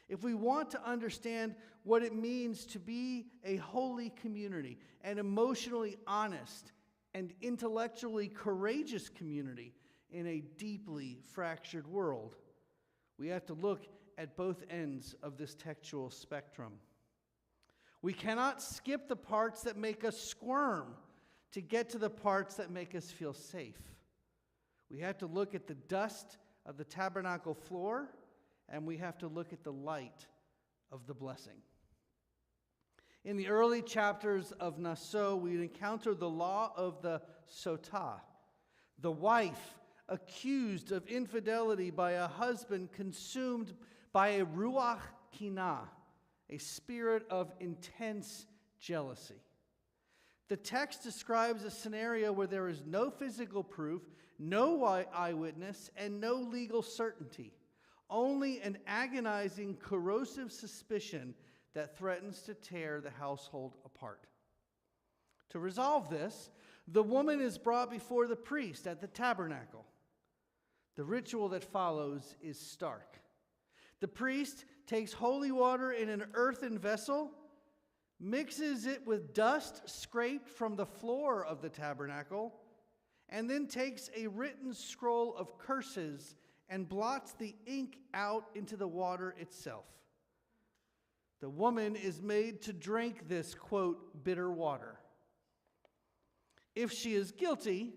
Speaker 1: If we want to understand what it means to be a holy community, an emotionally honest and intellectually courageous community in a deeply fractured world, we have to look at both ends of this textual spectrum. We cannot skip the parts that make us squirm to get to the parts that make us feel safe. We have to look at the dust of the tabernacle floor, and we have to look at the light of the blessing. In the early chapters of Naso, we encounter the law of the sotah, the wife accused of infidelity by a husband consumed by a ruach kinah, a spirit of intense jealousy. The text describes a scenario where there is no physical proof, no eyewitness, and no legal certainty. Only an agonizing, corrosive suspicion that threatens to tear the household apart. To resolve this, the woman is brought before the priest at the tabernacle. The ritual that follows is stark. The priest takes holy water in an earthen vessel, mixes it with dust scraped from the floor of the tabernacle, and then takes a written scroll of curses and blots the ink out into the water itself. The woman is made to drink this, quote, bitter water. If she is guilty,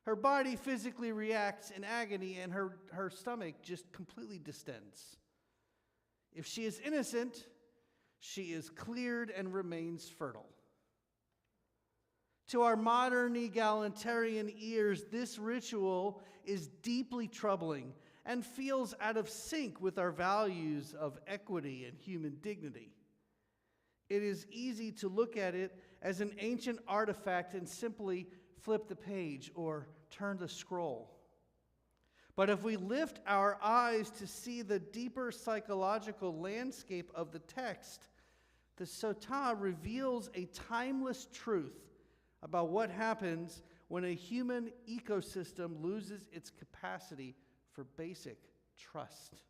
Speaker 1: her body physically reacts in agony and her stomach just completely distends. If she is innocent, she is cleared and remains fertile. To our modern egalitarian ears, this ritual is deeply troubling and feels out of sync with our values of equity and human dignity. It is easy to look at it as an ancient artifact and simply flip the page or turn the scroll. But if we lift our eyes to see the deeper psychological landscape of the text, the Sotah reveals a timeless truth about what happens when a human ecosystem loses its capacity for basic trust.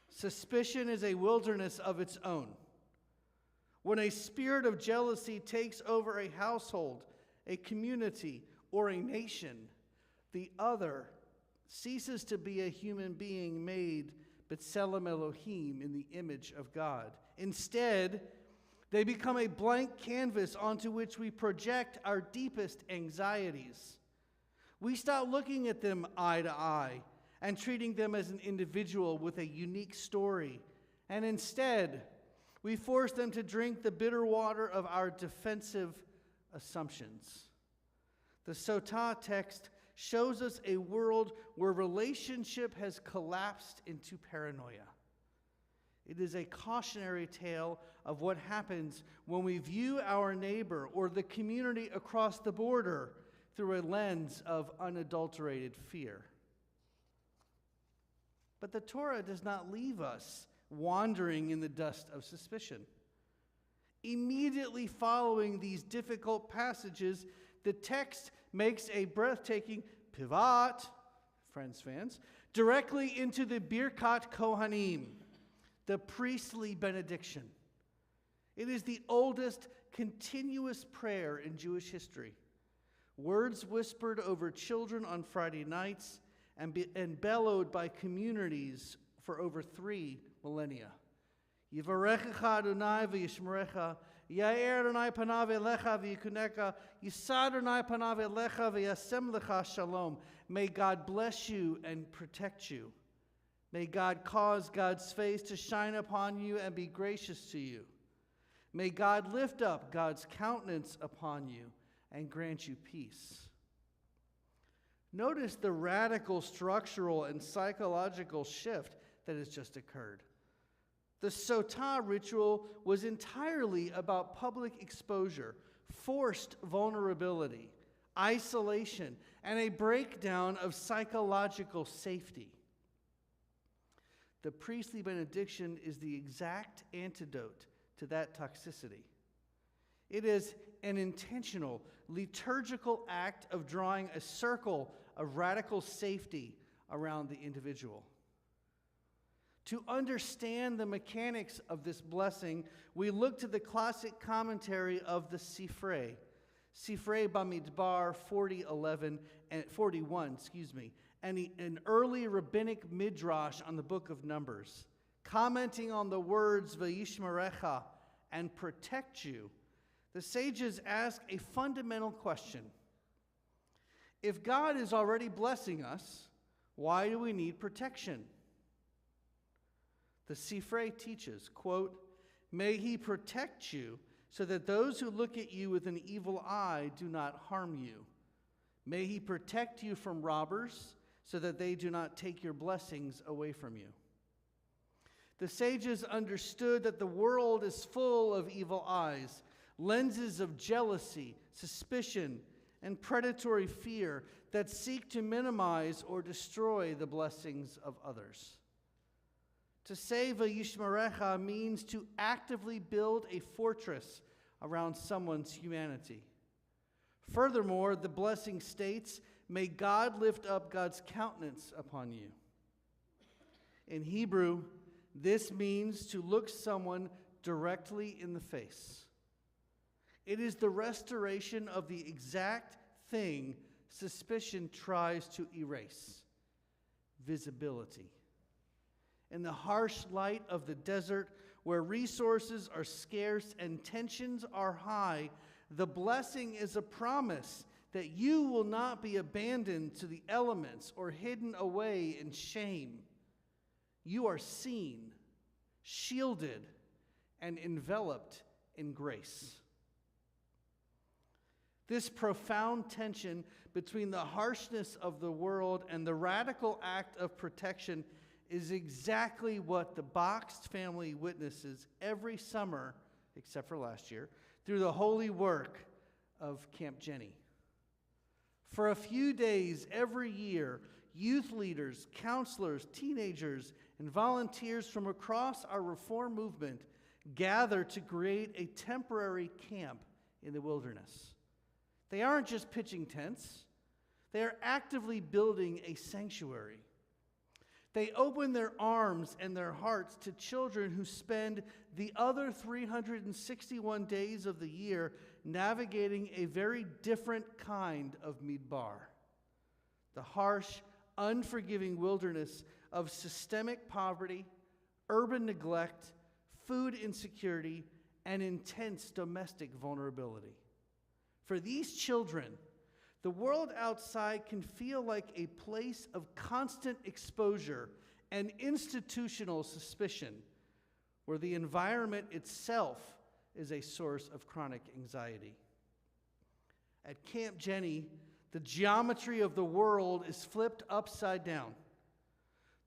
Speaker 1: Suspicion is a wilderness of its own. When a spirit of jealousy takes over a household, a community, or a nation, the other ceases to be a human being made B'Tselem Elohim in the image of God. Instead, they become a blank canvas onto which we project our deepest anxieties. We stop looking at them eye to eye and treating them as an individual with a unique story, and instead, we force them to drink the bitter water of our defensive assumptions. The Sotah text shows us a world where relationship has collapsed into paranoia. It is a cautionary tale of what happens when we view our neighbor or the community across the border through a lens of unadulterated fear. But the Torah does not leave us wandering in the dust of suspicion. Immediately following these difficult passages, the text makes a breathtaking pivot, Friends fans, directly into the Birkat Kohanim, the priestly benediction. It is the oldest continuous prayer in Jewish history. Words whispered over children on Friday nights and bellowed by communities for over 3 millennia. Yivarechecha Adonai v'yishmerecha, Ya'er Adonai panav elecha v'yikuneka, Yisad Adonai panav elecha v'yasem lecha shalom. May God bless you and protect you. May God cause God's face to shine upon you and be gracious to you. May God lift up God's countenance upon you and grant you peace. Notice the radical structural and psychological shift that has just occurred. The Sotah ritual was entirely about public exposure, forced vulnerability, isolation, and a breakdown of psychological safety. The priestly benediction is the exact antidote to that toxicity. It is an intentional, liturgical act of drawing a circle of radical safety around the individual. To understand the mechanics of this blessing, we look to the classic commentary of the Sifrei Bamidbar 41, and an early rabbinic midrash on the book of Numbers, commenting on the words Vayishmerecha and protect you. The sages ask a fundamental question. If God is already blessing us, why do we need protection? The Sifrei teaches, quote, may he protect you so that those who look at you with an evil eye do not harm you. May he protect you from robbers so that they do not take your blessings away from you. The sages understood that the world is full of evil eyes, lenses of jealousy, suspicion, and predatory fear that seek to minimize or destroy the blessings of others. To say vayishmerecha means to actively build a fortress around someone's humanity. Furthermore, the blessing states, may God lift up God's countenance upon you. In Hebrew, this means to look someone directly in the face. It is the restoration of the exact thing suspicion tries to erase: visibility. In the harsh light of the desert, where resources are scarce and tensions are high, the blessing is a promise that you will not be abandoned to the elements or hidden away in shame. You are seen, shielded, and enveloped in grace. This profound tension between the harshness of the world and the radical act of protection is exactly what the Boxed family witnesses every summer, except for last year, through the holy work of Camp Jenny. For a few days every year, youth leaders, counselors, teenagers, and volunteers from across our Reform movement gather to create a temporary camp in the wilderness. They aren't just pitching tents. They are actively building a sanctuary. They open their arms and their hearts to children who spend the other 361 days of the year navigating a very different kind of midbar. The harsh, unforgiving wilderness of systemic poverty, urban neglect, food insecurity, and intense domestic vulnerability. For these children, the world outside can feel like a place of constant exposure and institutional suspicion, where the environment itself is a source of chronic anxiety. At Camp Jenny, the geometry of the world is flipped upside down.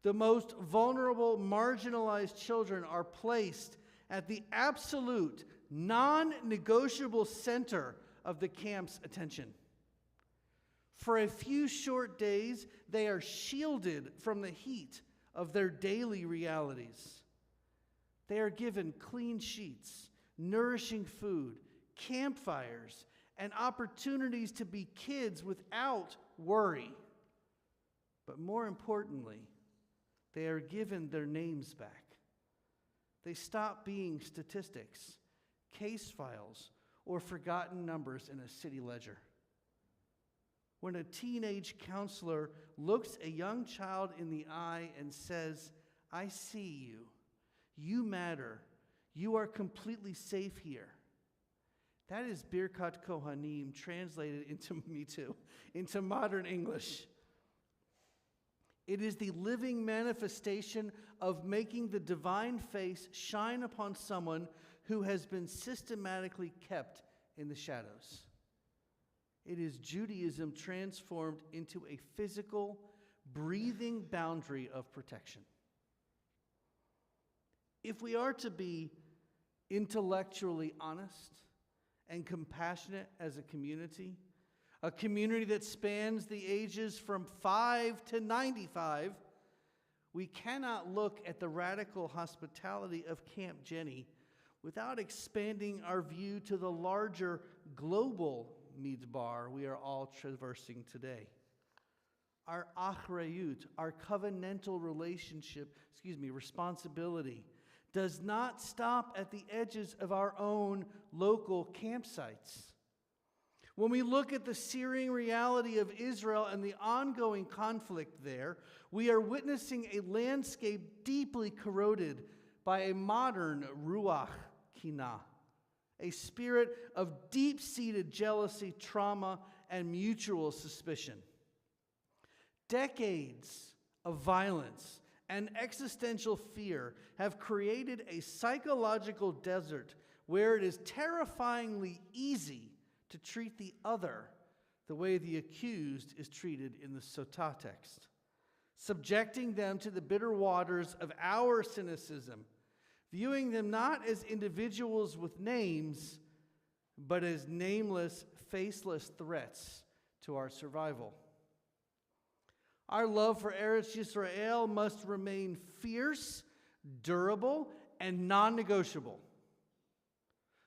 Speaker 1: The most vulnerable, marginalized children are placed at the absolute, non-negotiable center of the camp's attention. For a few short days, they are shielded from the heat of their daily realities. They are given clean sheets, nourishing food, campfires, and opportunities to be kids without worry. But more importantly, they are given their names back. They stop being statistics, case files, or forgotten numbers in a city ledger. When a teenage counselor looks a young child in the eye and says, "I see you. You matter. You are completely safe here." That is Birkat Kohanim translated into modern English. It is the living manifestation of making the divine face shine upon someone who has been systematically kept in the shadows. It is Judaism transformed into a physical, breathing boundary of protection. If we are to be intellectually honest and compassionate as a community that spans the ages from 5 to 95, we cannot look at the radical hospitality of Camp Jenny without expanding our view to the larger global midbar we are all traversing today. Our achrayut, our covenantal responsibility, does not stop at the edges of our own local campsites. When we look at the searing reality of Israel and the ongoing conflict there, we are witnessing a landscape deeply corroded by a modern ruach kinah, a spirit of deep-seated jealousy, trauma, and mutual suspicion. Decades of violence and existential fear have created a psychological desert where it is terrifyingly easy to treat the other the way the accused is treated in the Sotah text, subjecting them to the bitter waters of our cynicism, viewing them not as individuals with names, but as nameless, faceless threats to our survival. Our love for Eretz Yisrael must remain fierce, durable, and non-negotiable.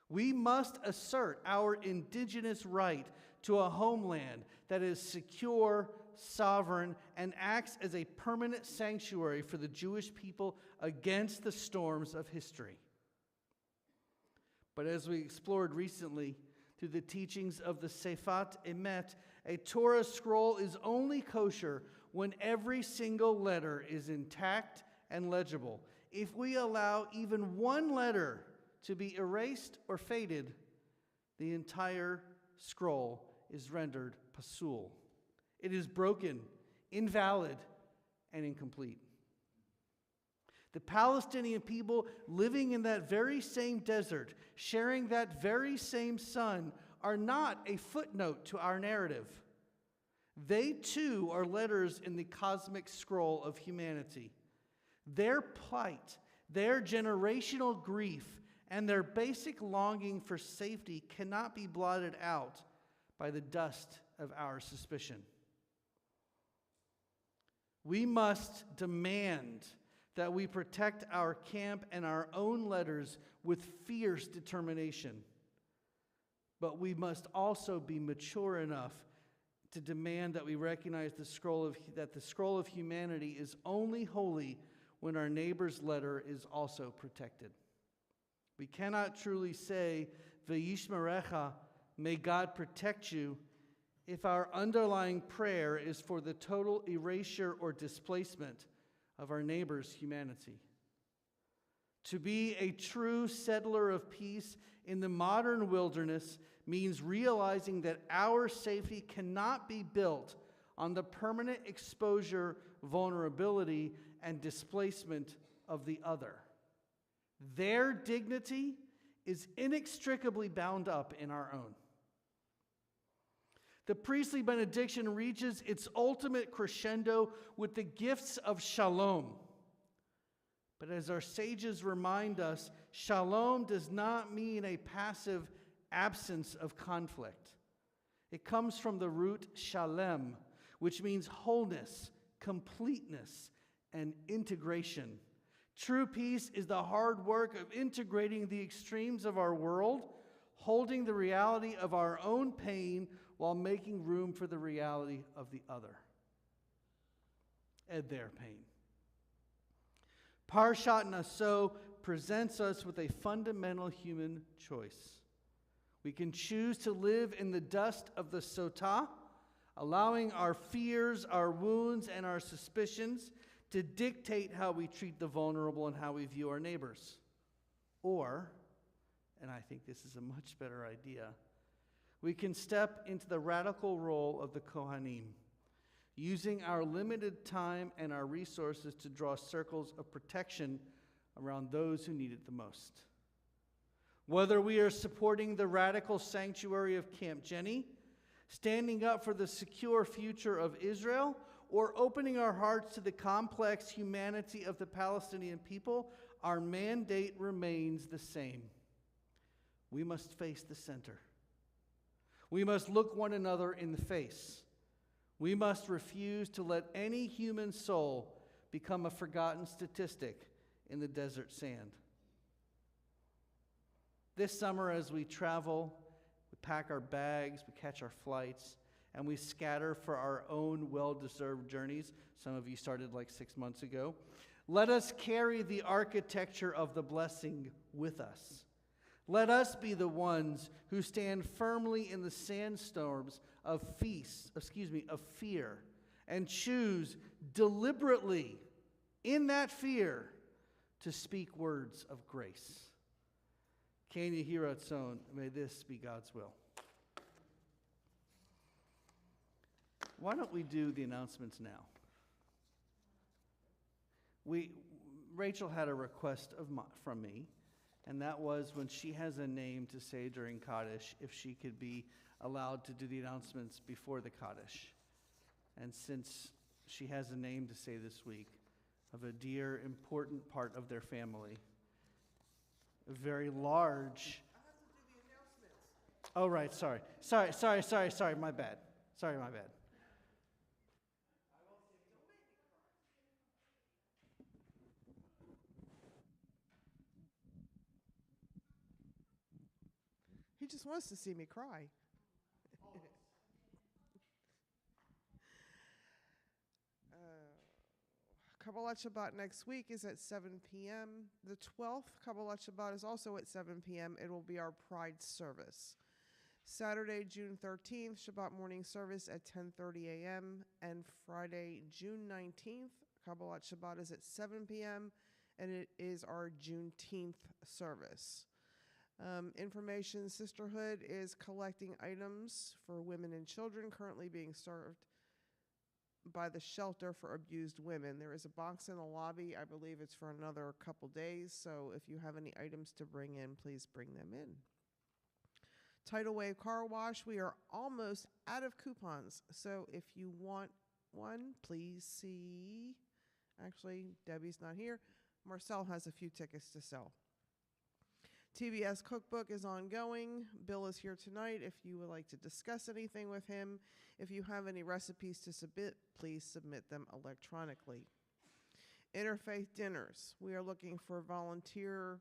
Speaker 1: We must assert our indigenous right to a homeland that is secure, sovereign, and acts as a permanent sanctuary for the Jewish people against the storms of history. But as we explored recently through the teachings of the Sefat Emet, a Torah scroll is only kosher when every single letter is intact and legible. If we allow even one letter to be erased or faded, the entire scroll is rendered pasul. It is broken, invalid, and incomplete. The Palestinian people living in that very same desert, sharing that very same sun, are not a footnote to our narrative. They too are letters in the cosmic scroll of humanity. Their plight, their generational grief, and their basic longing for safety cannot be blotted out by the dust of our suspicion. We must demand that we protect our camp and our own letters with fierce determination. But we must also be mature enough to demand that we recognize that the scroll of humanity is only holy when our neighbor's letter is also protected. We cannot truly say, V'yishmerecha, may God protect you, if our underlying prayer is for the total erasure or displacement of our neighbor's humanity. To be a true settler of peace in the modern wilderness means realizing that our safety cannot be built on the permanent exposure, vulnerability, and displacement of the other. Their dignity is inextricably bound up in our own. The priestly benediction reaches its ultimate crescendo with the gifts of shalom. But as our sages remind us, shalom does not mean a passive absence of conflict. It comes from the root shalem, which means wholeness, completeness, and integration. True peace is the hard work of integrating the extremes of our world, holding the reality of our own pain while making room for the reality of the other and their pain. Parshat Naso presents us with a fundamental human choice. We can choose to live in the dust of the sotah, allowing our fears, our wounds, and our suspicions to dictate how we treat the vulnerable and how we view our neighbors. Or, and I think this is a much better idea, we can step into the radical role of the Kohanim, using our limited time and our resources to draw circles of protection around those who need it the most. Whether we are supporting the radical sanctuary of Camp Jenny, standing up for the secure future of Israel, or opening our hearts to the complex humanity of the Palestinian people, our mandate remains the same. We must face the center. We must look one another in the face. We must refuse to let any human soul become a forgotten statistic in the desert sand. This summer, as we travel, we pack our bags, we catch our flights, and we scatter for our own well-deserved journeys. Some of you started like 6 months ago. Let us carry the architecture of the blessing with us. Let us be the ones who stand firmly in the sandstorms of fear, and choose deliberately in that fear to speak words of grace. Can you hear Ratzon? May this be God's will. Why don't we do the announcements now? Rachel had a request from me, and that was when she has a name to say during Kaddish, if she could be allowed to do the announcements before the Kaddish. And since she has a name to say this week of a dear, important part of their family, a very large... I have to do the announcements. Oh, right, sorry, my bad. Sorry, my bad.
Speaker 13: just wants to see me cry. Kabbalat Shabbat next week is at 7 p.m. The 12th Kabbalat Shabbat is also at 7 p.m. It will be our Pride service. Saturday, June 13th, Shabbat morning service at 10:30 a.m. And Friday, June 19th, Kabbalat Shabbat is at 7 p.m. and it is our Juneteenth service. Information Sisterhood is collecting items for women and children currently being served by the shelter for abused women. There is a box in the lobby. I believe it's for another couple days, so if you have any items to bring in, please bring them in. Tidal Wave Car Wash, we are almost out of coupons, so if you want one, please see. Actually, Debbie's not here. Marcel has a few tickets to sell. TBS Cookbook is ongoing. Bill is here tonight if you would like to discuss anything with him. If you have any recipes to submit, please submit them electronically. Interfaith Dinners. We are looking for a volunteer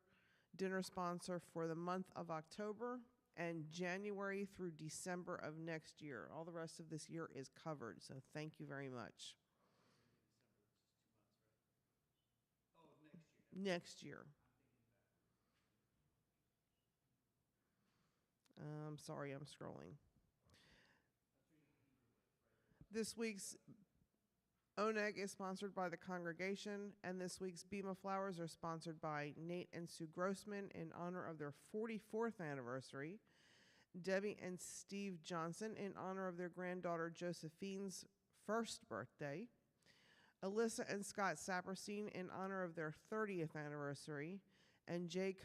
Speaker 13: dinner sponsor for the month of October and January through December of next year. All the rest of this year is covered, so thank you very much. Next year. I'm sorry, I'm scrolling. This week's Oneg is sponsored by the congregation, and this week's Bema Flowers are sponsored by Nate and Sue Grossman in honor of their 44th anniversary, Debbie and Steve Johnson in honor of their granddaughter Josephine's first birthday, Alyssa and Scott Saperstein in honor of their 30th anniversary, and Jay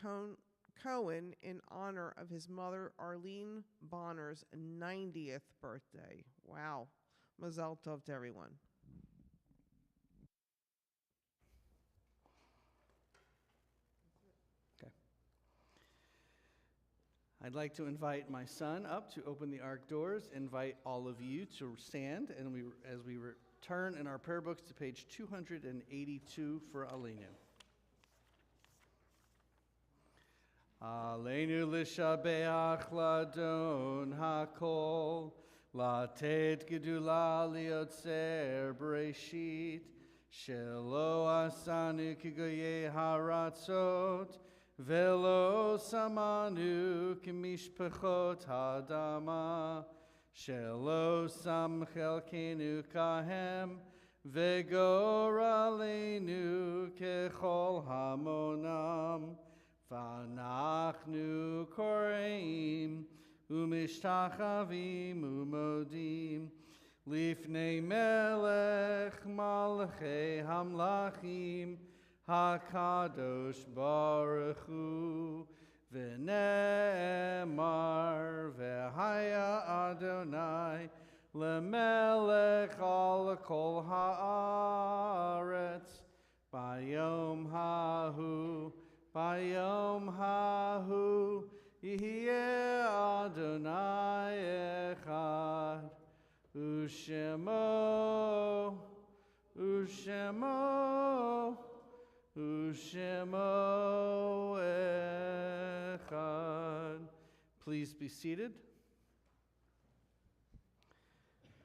Speaker 13: Cohen in honor of his mother Arlene Bonner's 90th birthday. Wow. Mazel tov to everyone.
Speaker 1: Okay. I'd like to invite my son up to open the ark doors, invite all of you to stand, and as we turn in our prayer books to page 282 for Aleinu. Aleinu l'shabeach ladon hakol, latet gedula liotzer breshit, shelo asanu kigoye haratzot, velo samanu kimishpachot hadama, shelo sam chelkenu kahem, vegor aleinu kechol hamonam, V'anachnu koreim umishtachavim umodim lifnei melech malachei hamlachim hakadosh baruch hu v'ne'emar v'haya Adonai lemelech al kol haaretz bayom hahu Bayom hahu yihye Adonai echad ushemo echad. Please be seated.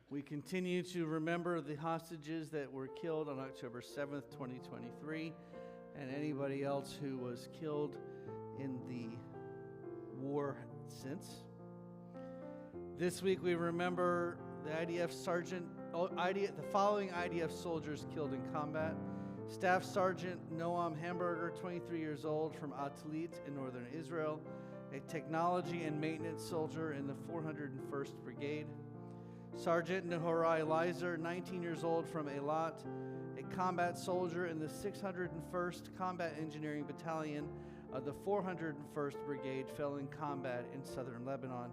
Speaker 1: We continue to remember the hostages that were killed on October 7th, 2023. And anybody else who was killed in the war since. This week we remember the the following IDF soldiers killed in combat. Staff Sergeant Noam Hamburger, 23 years old, from Atlit in northern Israel, a technology and maintenance soldier in the 401st Brigade. Sergeant Nehorai Leiser, 19 years old, from Eilat, a combat soldier in the 601st Combat Engineering Battalion of the 401st Brigade, fell in combat in southern Lebanon.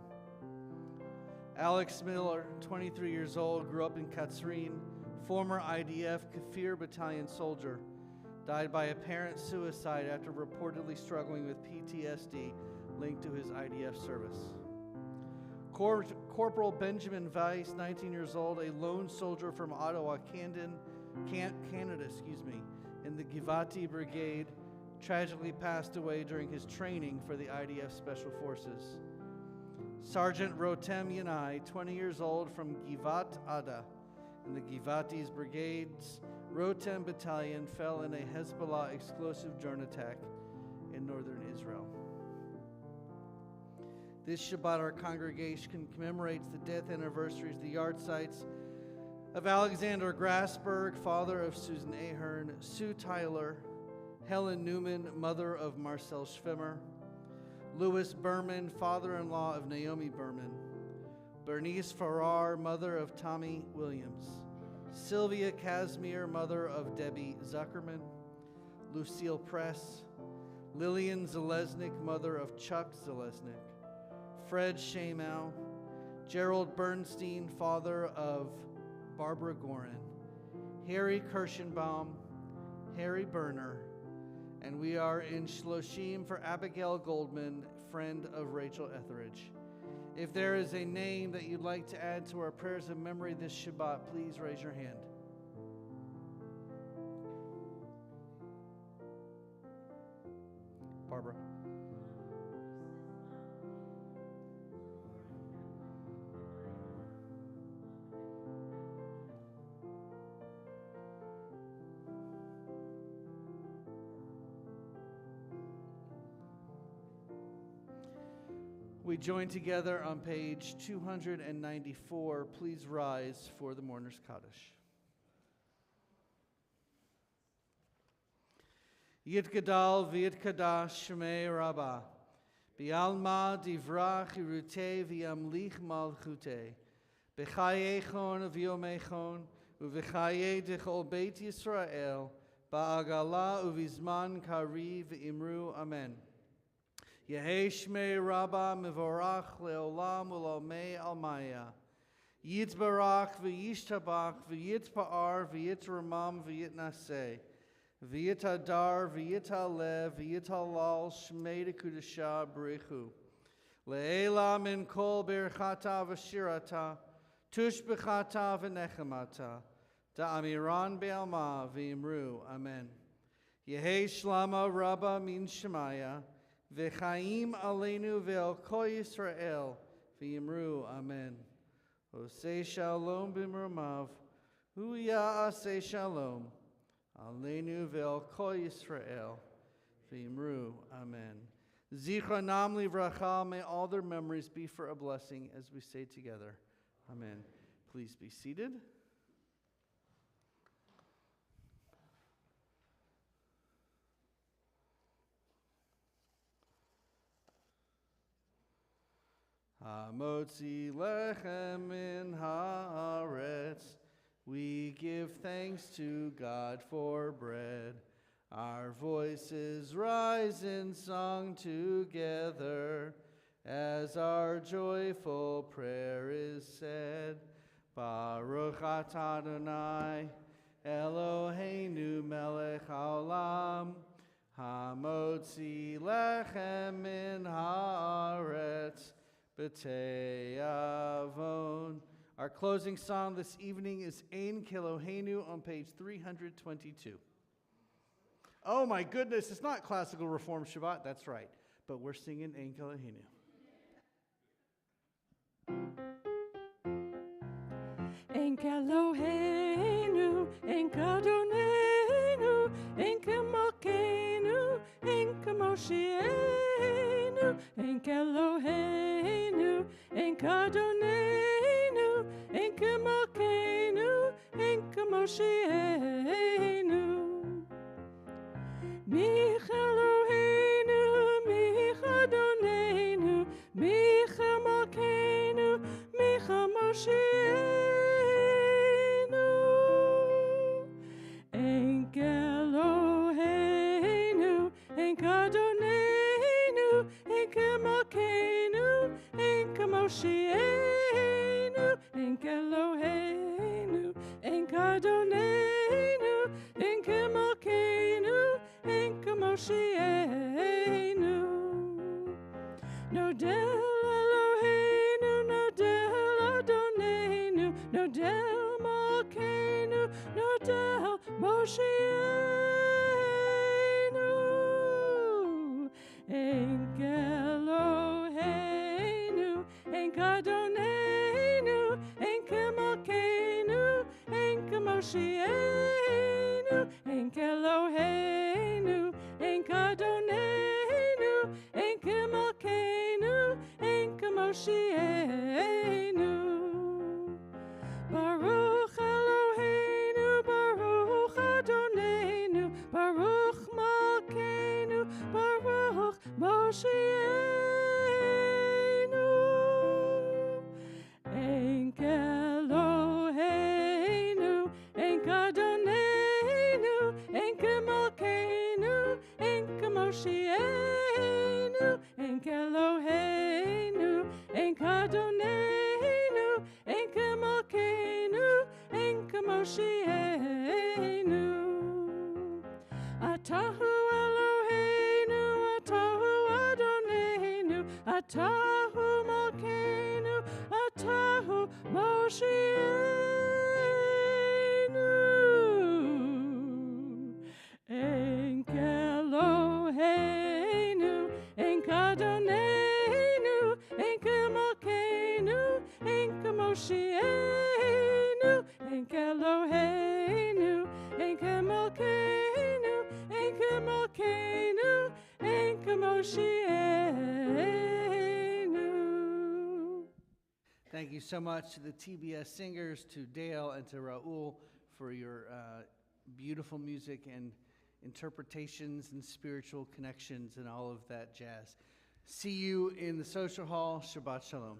Speaker 1: Alex Miller, 23 years old, grew up in Katzrin, former IDF Kafir Battalion soldier, died by apparent suicide after reportedly struggling with PTSD linked to his IDF service. Corporal Benjamin Weiss, 19 years old, a lone soldier from Ottawa, Canada, in the Givati Brigade, tragically passed away during his training for the IDF Special Forces. Sergeant Rotem Yanai, 20 years old, from Givat Ada, in the Givatis Brigades Rotem Battalion, fell in a Hezbollah explosive drone attack in northern Israel. This Shabbat, our congregation commemorates the death anniversaries, the yard sites of Alexander Grassberg, father of Susan Ahern, Sue Tyler, Helen Newman, mother of Marcel Schwimmer, Louis Berman, father-in-law of Naomi Berman, Bernice Farrar, mother of Tommy Williams, Sylvia Casimir, mother of Debbie Zuckerman, Lucille Press, Lillian Zalesnik, mother of Chuck Zalesnik, Fred Shamow, Gerald Bernstein, father of Barbara Gorin, Harry Kirschenbaum, Harry Berner, and we are in Shloshim for Abigail Goldman, friend of Rachel Etheridge. If there is a name that you'd like to add to our prayers of memory this Shabbat, please raise your hand. Barbara. We join together on page 294. Please rise for the Mourner's Kaddish. Yitgadal v'yitkadash shmei Rabbah, bi'alma divrach irute v'yamlich malchute, b'chayechon v'yomechon, u'v'chaye dechol Beit Yisrael, ba'agala u'vizman kari v'imru amen. Yehei shmei Rabbah mevorach leolam u'lomei almaya. Yitbarach v'yishtabach v'yitpa'ar v'yitramam v'yitnaseh. V'yitadar v'yitalev v'yitalal shmei dekudasha b'rechu. Le'ela min kol berchata v'shirata. Tush b'chata v'nechemata. Da'amiran be'alma v'imru. Amen. Yehei shlama Rabbah min shemaya. V'chaim aleinu ve'el kol Yisrael v'yimru amen. Osei shalom b'mromav, hu ya'aseh shalom aleinu ve'el kol Yisrael v'yimru amen. Zichronam livracha, may all their memories be for a blessing as we say together. Amen. Please be seated. Hamotzi lechem min haaretz, we give thanks to God for bread. Our voices rise in song together as our joyful prayer is said. Baruch atah Adonai, Eloheinu melech haolam, hamotzi lechem min haaretz, B'tei avon. Our closing song this evening is Ein Kelohenu on page 322. Oh my goodness, it's not classical Reform Shabbat, that's right. But we're singing Ein Kelohenu.
Speaker 11: Ein Kelohenu, Ein Kadonenu, Ein Kemalkeinu, Ein Kemoshienu, Ein Kelohenu, Ein Kadonenu, Ein Kemalkeinu, Ein Kemoshienu. Mich Eloheinu, Mich Adonenu, Mich Kemalkeinu, Mich Kemoshienu. Ein Kelohenu, Ein Kadonenu, Ein Kemalkeinu, Ein Kemoshienu. Ein Kelohenu, Ein Kadonenu, Ein Kemalkeinu, Ein Kemoshienu. Nodel Eloheinu, Nodel Adonenu, Nodel Malkeinu, Nodel Moshienu. Ein Kelohenu, Ein Moshienu, Enk Eloheinu, Enk Adonenu, Enk Malkeinu, Enk Moshienu. Baruch Eloheinu, Baruch Adonenu, Baruch Malkeinu, Baruch Moshienu. Enk Eloheinu, Enk Adonenu, Enk Malkeinu, Enk Moshienu. Enk Eloheinu, Enk Adonenu, Enk Malkeinu, Enk Moshienu. Atahu Eloheinu, Atahu Adonenu, Atahu Malkeinu, Atahu Moshienu. Enk Eloheinu, Enk Adonenu, Enk Malkeinu, Enk Moshienu. Enk Eloheinu, Enk Malkeinu, Enk Malkeinu, Enk Moshienu.
Speaker 1: Thank you so much to the TBS singers, to Dale and to Raul for your beautiful music and interpretations and spiritual connections and all of that jazz. See you in the social hall. Shabbat Shalom.